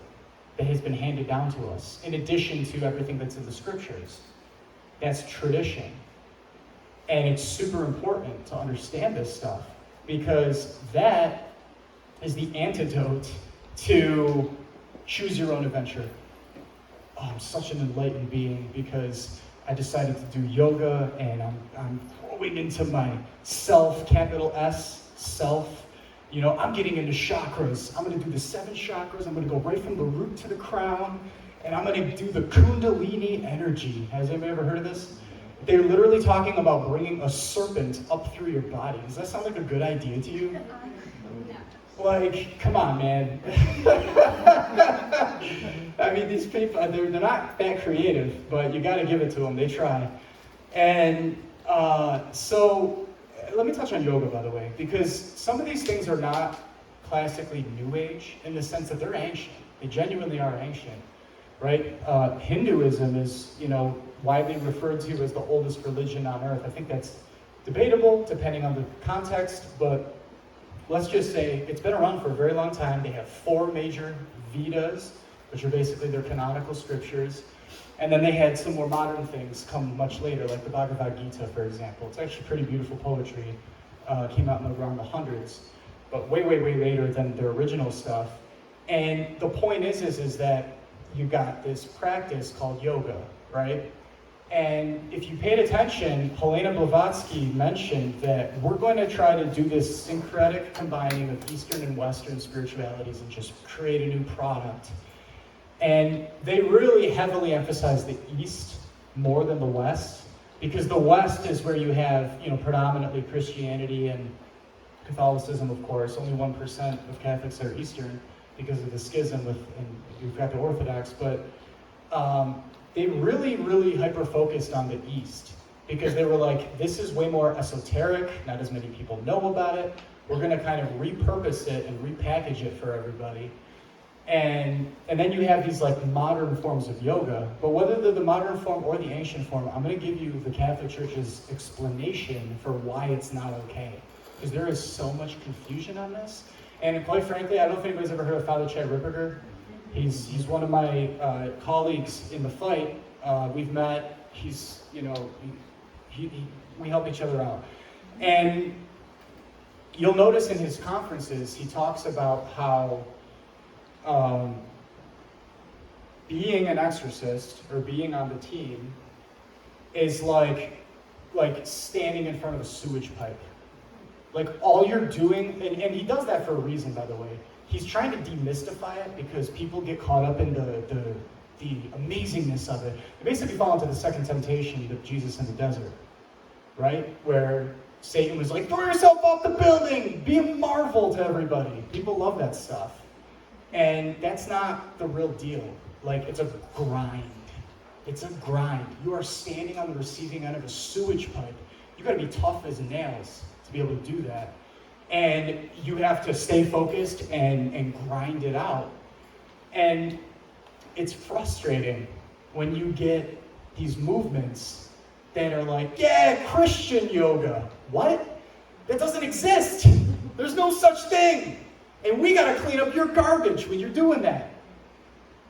that has been handed down to us, in addition to everything that's in the scriptures. That's tradition. And it's super important to understand this stuff, because that is the antidote to choose your own adventure. Oh, I'm such an enlightened being because I decided to do yoga, and I'm growing into my self, capital S, self. You know, I'm getting into chakras. I'm going to do the 7 chakras. I'm going to go right from the root to the crown, and I'm going to do the Kundalini energy. Has anybody ever heard of this? They're literally talking about bringing a serpent up through your body. Does that sound like a good idea to you? Like, come on, man. I mean, these people, they're not that creative, but you got to give it to them. They try. And so let me touch on yoga, by the way, because some of these things are not classically New Age in the sense that they're ancient. They genuinely are ancient, right? Hinduism is, you know, widely referred to as the oldest religion on earth. I think that's debatable depending on the context, but let's just say it's been around for a very long time. They have 4 major Vedas, which are basically their canonical scriptures. And then they had some more modern things come much later, like the Bhagavad Gita, for example. It's actually pretty beautiful poetry. Came out in around the hundreds, but way, way, way later than their original stuff. And the point is that you got this practice called yoga, right? And if you paid attention, Helena Blavatsky mentioned that we're going to try to do this syncretic combining of Eastern and Western spiritualities and just create a new product. And they really heavily emphasize the East more than the West, because the West is where you have, you know, predominantly Christianity and Catholicism, of course. Only 1% of Catholics are Eastern because of the schism and you've got the Orthodox, but they really, really hyper-focused on the East, because they were like, this is way more esoteric, not as many people know about it. We're going to kind of repurpose it and repackage it for everybody. And then you have these like modern forms of yoga, but whether they're the modern form or the ancient form, I'm going to give you the Catholic Church's explanation for why it's not okay, because there is so much confusion on this. And quite frankly, I don't know if anybody's ever heard of Father Chad Ripperger. He's one of my colleagues in the fight. We've met. He's, you know, we help each other out. And you'll notice in his conferences, he talks about how being an exorcist or being on the team is like standing in front of a sewage pipe. Like all you're doing, and he does that for a reason, by the way. He's trying to demystify it because people get caught up in the amazingness of it. They basically fall into the second temptation of Jesus in the desert, right? Where Satan was like, throw yourself off the building, be a marvel to everybody. People love that stuff. And that's not the real deal. Like, it's a grind. It's a grind. You are standing on the receiving end of a sewage pipe. You gotta be tough as nails to be able to do that. And you have to stay focused and grind it out. And it's frustrating when you get these movements that are like, yeah, Christian yoga. What? That doesn't exist. There's no such thing. And we gotta clean up your garbage when you're doing that.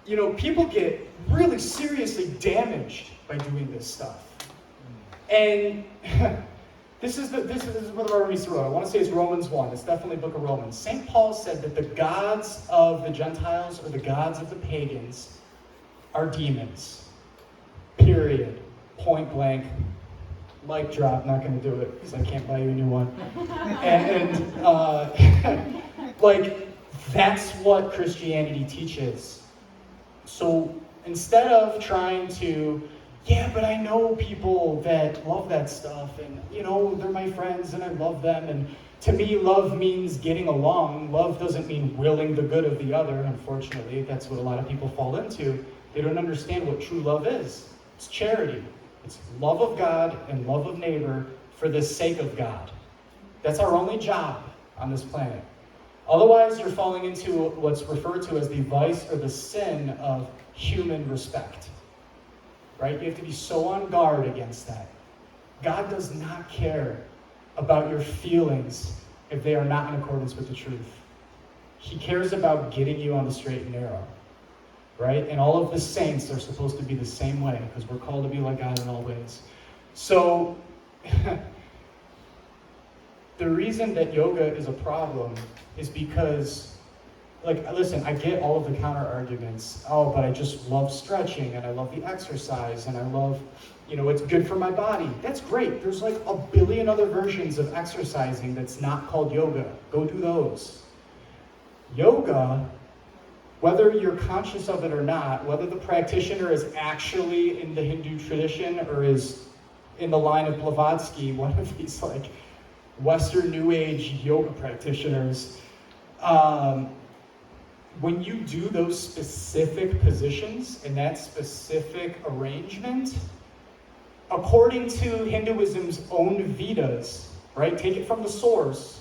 You know, people get really seriously damaged by doing this stuff. And this is what the Romans wrote. I want to say it's Romans 1. It's definitely the book of Romans. St. Paul said that the gods of the Gentiles or the gods of the pagans are demons. Period. Point blank. Mic drop. Not going to do it because I can't buy you a new one. Like, that's what Christianity teaches. So instead of trying to, yeah, but I know people that love that stuff, and, you know, they're my friends, and I love them, and to me, love means getting along. Love doesn't mean willing the good of the other, unfortunately. That's what a lot of people fall into. They don't understand what true love is. It's charity. It's love of God and love of neighbor for the sake of God. That's our only job on this planet. Otherwise, you're falling into what's referred to as the vice or the sin of human respect. Right? You have to be so on guard against that. God does not care about your feelings if they are not in accordance with the truth. He cares about getting you on the straight and narrow. Right? And all of the saints are supposed to be the same way because we're called to be like God in all ways. So, the reason that yoga is a problem is because, like, listen, I get all of the counter arguments. Oh, but I just love stretching, and I love the exercise, and I love, you know, it's good for my body. That's great. There's like a billion other versions of exercising that's not called yoga. Go do those. Yoga, whether you're conscious of it or not, whether the practitioner is actually in the Hindu tradition or is in the line of Blavatsky, one of these like Western New Age yoga practitioners, when you do those specific positions in that specific arrangement, according to Hinduism's own Vedas, right, take it from the source,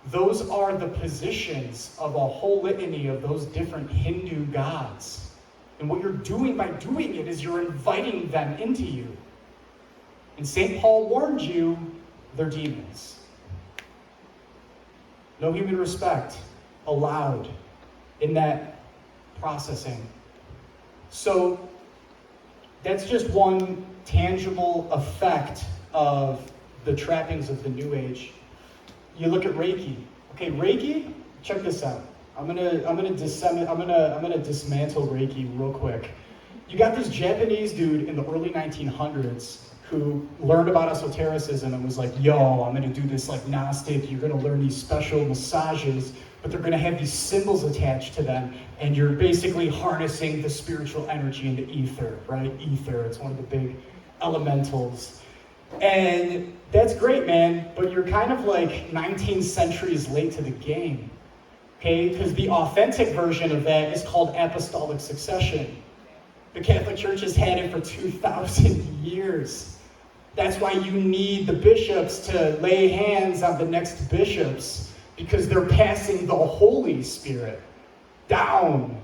those are the positions of a whole litany of those different Hindu gods. And what you're doing by doing it is you're inviting them into you. And St. Paul warned you, they're demons. No human respect allowed in that processing. So that's just one tangible effect of the trappings of the New Age. You look at Reiki. Okay, Reiki, check this out. I'm gonna dismantle Reiki real quick. You got this Japanese dude in the early 1900s who learned about esotericism and was like, yo, I'm gonna do this like Gnostic, you're gonna learn these special massages, but they're gonna have these symbols attached to them, and you're basically harnessing the spiritual energy in the ether, right? Ether, it's one of the big elementals. And that's great, man, but you're kind of like 19 centuries late to the game, okay? Because the authentic version of that is called apostolic succession. The Catholic Church has had it for 2,000 years. That's why you need the bishops to lay hands on the next bishops, because they're passing the Holy Spirit down.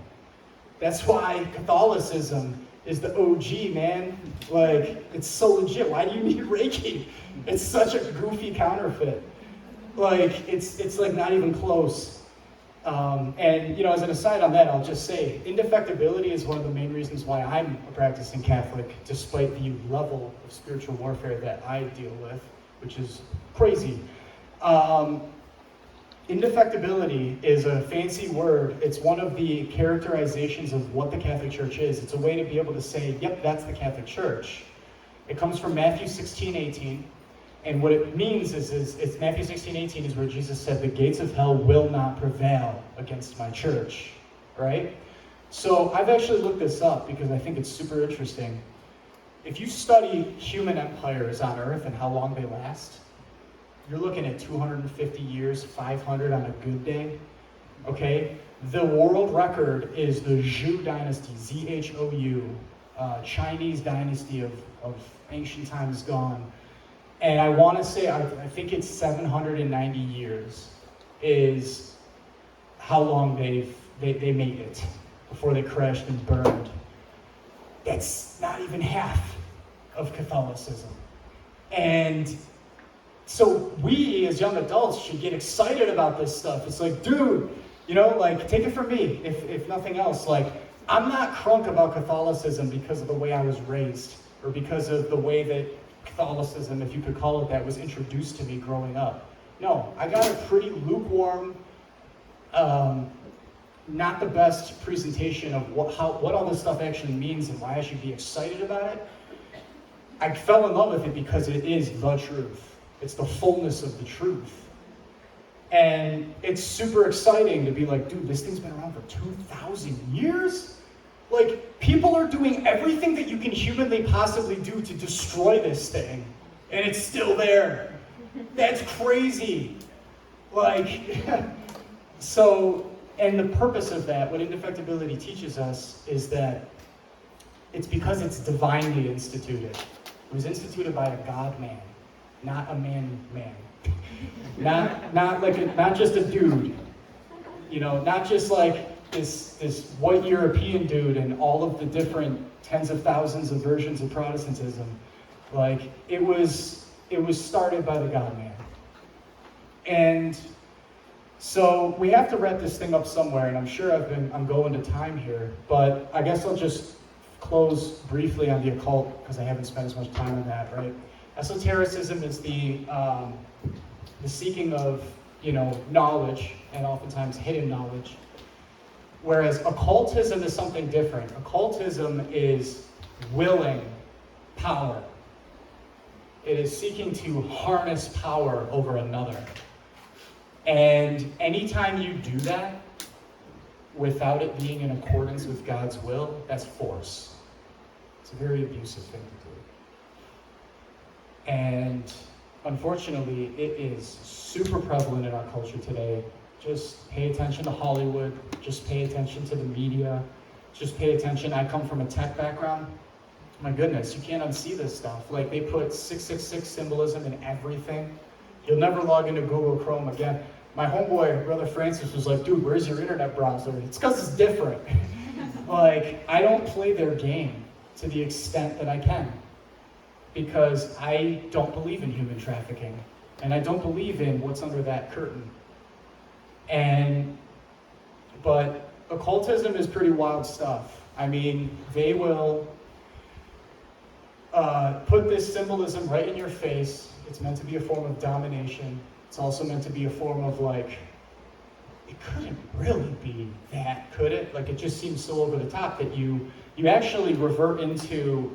That's why Catholicism is the OG, man. Like, it's so legit. Why do you need Reiki? It's such a goofy counterfeit. Like, it's like not even close. And as an aside on that, I'll just say, indefectibility is one of the main reasons why I'm a practicing Catholic, despite the level of spiritual warfare that I deal with, which is crazy. Indefectibility is a fancy word. It's one of the characterizations of what the Catholic Church is. It's a way to be able to say, yep, that's the Catholic Church. It comes from Matthew 16:18. And what it means is it's Matthew 16:18 is where Jesus said, the gates of hell will not prevail against my church, right? So I've actually looked this up because I think it's super interesting. If you study human empires on Earth and how long they last, you're looking at 250 years, 500 on a good day, okay? The world record is the Zhou dynasty, Z-H-O-U, Chinese dynasty of ancient times gone. And I want to say, I think it's 790 years is how long they made it before they crashed and burned. That's not even half of Catholicism. And so we, as young adults, should get excited about this stuff. It's like, dude, take it from me, if nothing else. Like, I'm not crunk about Catholicism because of the way I was raised, or because of the way that Catholicism, if you could call it that, was introduced to me growing up. No, I got a pretty lukewarm, not the best presentation of what all this stuff actually means and why I should be excited about it. I fell in love with it because it is the truth. It's the fullness of the truth. And it's super exciting to be like, dude, this thing's been around for 2,000 years? Like, people are doing everything that you can humanly possibly do to destroy this thing, and it's still there. That's crazy. So, and the purpose of that, what indefectibility teaches us, is that it's because it's divinely instituted. It was instituted by a God-man, not a man. Not just a dude. Not just like this white European dude and all of the different tens of thousands of versions of Protestantism. Like, it was started by the God-man. And so we have to wrap this thing up somewhere, and I'm sure I'm going to time here, but I guess I'll just close briefly on the occult, because I haven't spent as much time on that, right? Esotericism is the seeking of, knowledge, and oftentimes hidden knowledge. Whereas occultism is something different. Occultism is willing power. It is seeking to harness power over another. And anytime you do that, without it being in accordance with God's will, that's force. It's a very abusive thing to do. And unfortunately, it is super prevalent in our culture today. Just pay attention to Hollywood. Just pay attention to the media. Just pay attention. I come from a tech background. My goodness, you can't unsee this stuff. Like, they put 666 symbolism in everything. You'll never log into Google Chrome again. My homeboy, Brother Francis, was like, dude, where's your internet browser? It's because it's different. I don't play their game to the extent that I can, because I don't believe in human trafficking, and I don't believe in what's under that curtain. But occultism is pretty wild stuff. I mean, they will put this symbolism right in your face. It's meant to be a form of domination. It's also meant to be a form of it couldn't really be that, could it? It just seems so over the top that you actually revert into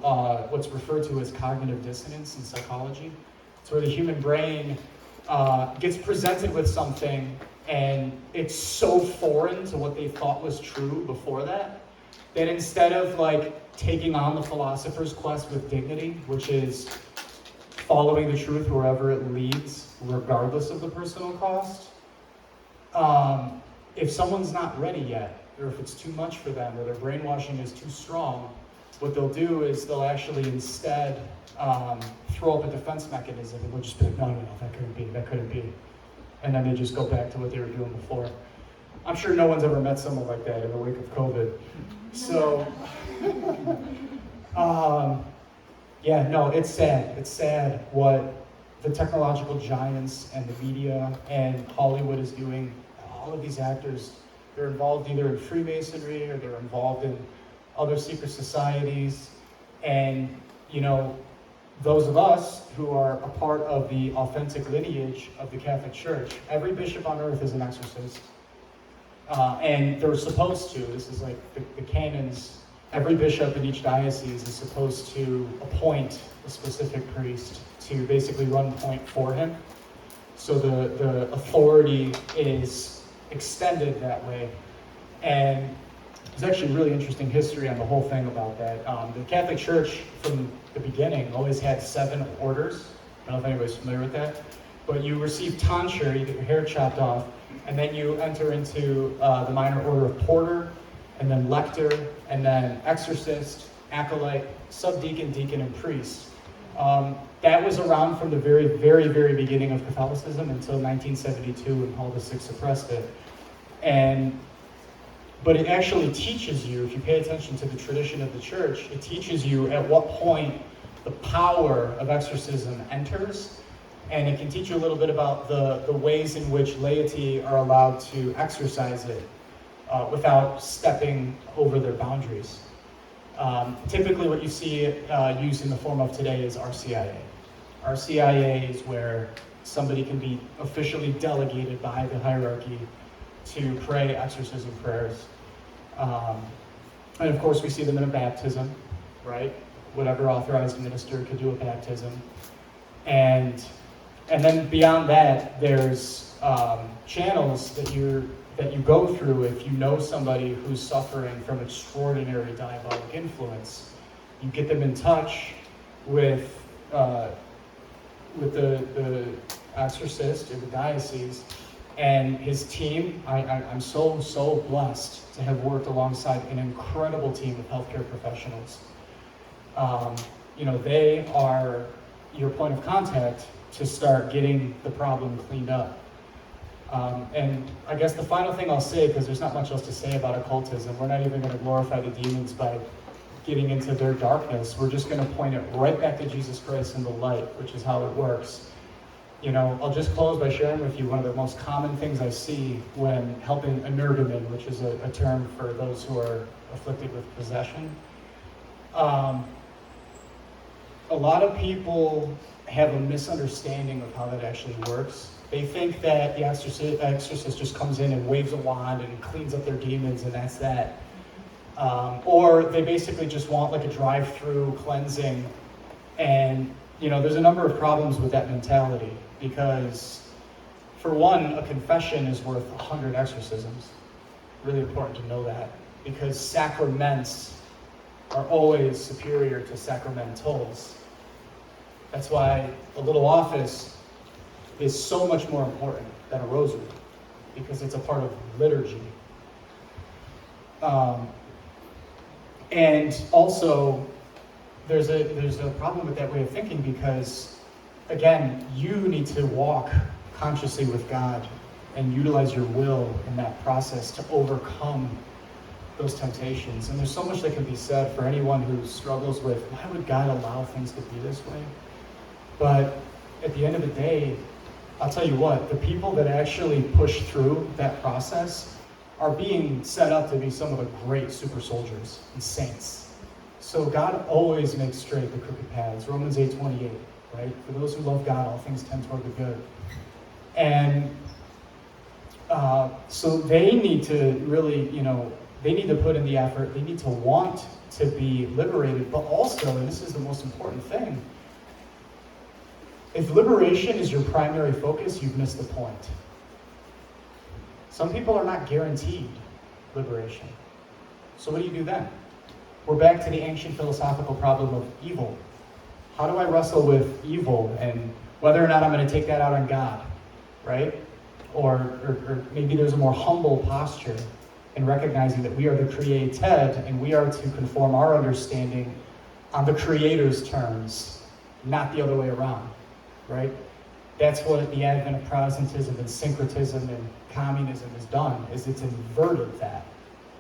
what's referred to as cognitive dissonance in psychology. It's where the human brain gets presented with something, and it's so foreign to what they thought was true before that instead of taking on the philosopher's quest with dignity, which is following the truth wherever it leads, regardless of the personal cost, if someone's not ready yet, or if it's too much for them, or their brainwashing is too strong, what they'll do is they'll actually instead throw up a defense mechanism, and they'll just be like, no, that couldn't be. And then they just go back to what they were doing before. I'm sure no one's ever met someone like that in the wake of COVID. So, yeah, no, it's sad. It's sad what the technological giants and the media and Hollywood is doing. all of these actors, they're involved either in Freemasonry or they're involved in other secret societies. And, you know, those of us who are a part of the authentic lineage of the Catholic Church, every bishop on earth is an exorcist. And they're supposed to, this is like the canons, every bishop in each diocese is supposed to appoint a specific priest to basically run point for him. So the authority is extended that way. And there's actually really interesting history on the whole thing about that. The Catholic Church, from the beginning, always had 7 orders. I don't know if anybody's familiar with that. But you receive tonsure, you get your hair chopped off, and then you enter into the minor order of porter, and then lector, and then exorcist, acolyte, subdeacon, deacon, and priest. That was around from the very, very, very beginning of Catholicism until 1972 when Paul VI suppressed it. But it actually teaches you, if you pay attention to the tradition of the church, it teaches you at what point the power of exorcism enters, and it can teach you a little bit about the ways in which laity are allowed to exercise it without stepping over their boundaries. Typically what you see it used in the form of today is RCIA. RCIA is where somebody can be officially delegated by the hierarchy to pray exorcism prayers. And of course we see them in a baptism, right? Whatever authorized minister could do a baptism. And then beyond that, there's channels that you go through if you know somebody who's suffering from extraordinary diabolic influence. You get them in touch with the exorcist in the diocese and his team. I'm so blessed to have worked alongside an incredible team of healthcare professionals. You know, they are your point of contact to start getting the problem cleaned up. And I guess the final thing I'll say, because there's not much else to say about occultism, we're not even going to glorify the demons by getting into their darkness. We're just going to point it right back to Jesus Christ and the light, which is how it works. You know, I'll just close by sharing with you one of the most common things I see when helping Energumen, which is a term for those who are afflicted with possession. A lot of people have a misunderstanding of how that actually works. They think that the exorcist just comes in and waves a wand and cleans up their demons and that's that. Or they basically just want like a drive-through cleansing. And, you know, there's a number of problems with that mentality because, for one, a confession is worth 100 exorcisms. Really important to know that because sacraments are always superior to sacramentals. That's why a little office is so much more important than a rosary because it's a part of liturgy. And also, there's a problem with that way of thinking because, again, you need to walk consciously with God and utilize your will in that process to overcome those temptations. And there's so much that can be said for anyone who struggles with, why would God allow things to be this way? But at the end of the day, I'll tell you what, the people that actually push through that process are being set up to be some of the great super soldiers and saints. So God always makes straight the crooked paths. Romans 8:28, right? For those who love God, all things tend toward the good. And so they need to really, you know, they need to put in the effort. They need to want to be liberated. But also, and this is the most important thing, if liberation is your primary focus, you've missed the point. Some people are not guaranteed liberation. So what do you do then? We're back to the ancient philosophical problem of evil. How do I wrestle with evil and whether or not I'm going to take that out on God, right? Or maybe there's a more humble posture in recognizing that we are the created and we are to conform our understanding on the Creator's terms, not the other way around, right? That's what the advent of Protestantism and syncretism and communism has done, is it's inverted that.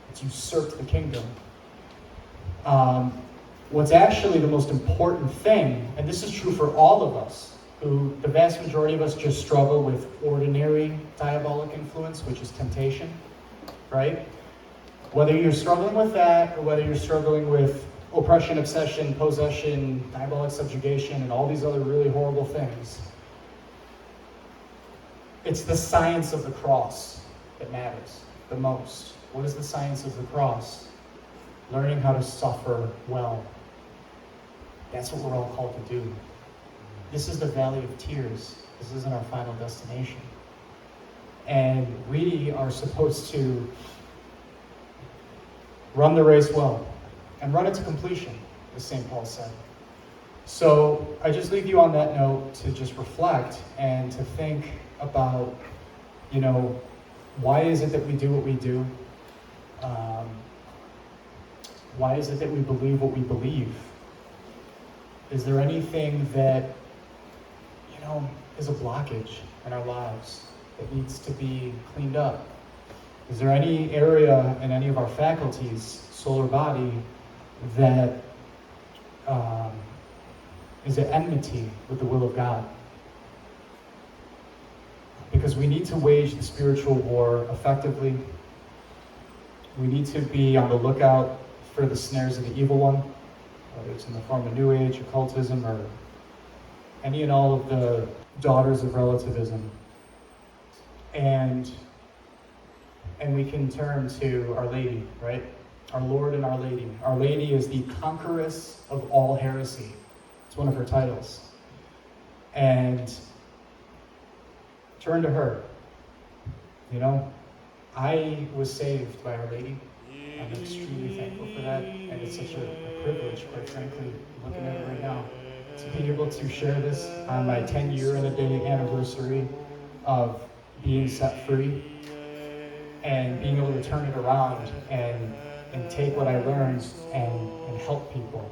It's usurped the kingdom. What's actually the most important thing, and this is true for all of us, who the vast majority of us just struggle with ordinary diabolic influence, which is temptation, right? Whether you're struggling with that, or whether you're struggling with oppression, obsession, possession, diabolic subjugation, and all these other really horrible things, it's the science of the cross that matters the most. What is the science of the cross? Learning how to suffer well. That's what we're all called to do. This is the valley of tears. This isn't our final destination. And we are supposed to run the race well and run it to completion, as St. Paul said. So I just leave you on that note to just reflect and to think about, why is it that we do what we do? Why is it that we believe what we believe? Is there anything that, is a blockage in our lives that needs to be cleaned up? Is there any area in any of our faculties, soul or body, that is at enmity with the will of God? Because we need to wage the spiritual war effectively. We need to be on the lookout for the snares of the evil one, whether it's in the form of New Age, occultism, or any and all of the daughters of relativism. And we can turn to Our Lady, right? Our Lord and Our Lady. Our Lady is the conqueress of all heresy. It's one of her titles. And turn to her. I was saved by Our Lady. I'm extremely thankful for that. And it's such a privilege, quite frankly, looking at it right now, to be able to share this on my 10-year and a day anniversary of being set free and being able to turn it around and take what I learned and help people.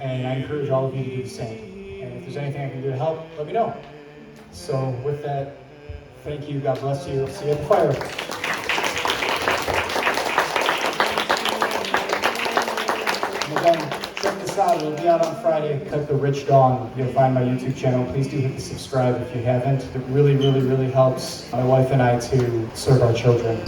And I encourage all of you to do the same. And if there's anything I can do to help, let me know. So with that, thank you. God bless you. See you at the fire. And again, check this out. We'll be out on Friday. Click the Rich Dawn. You'll find my YouTube channel. Please do hit the subscribe if you haven't. It really, really, really helps my wife and I to serve our children.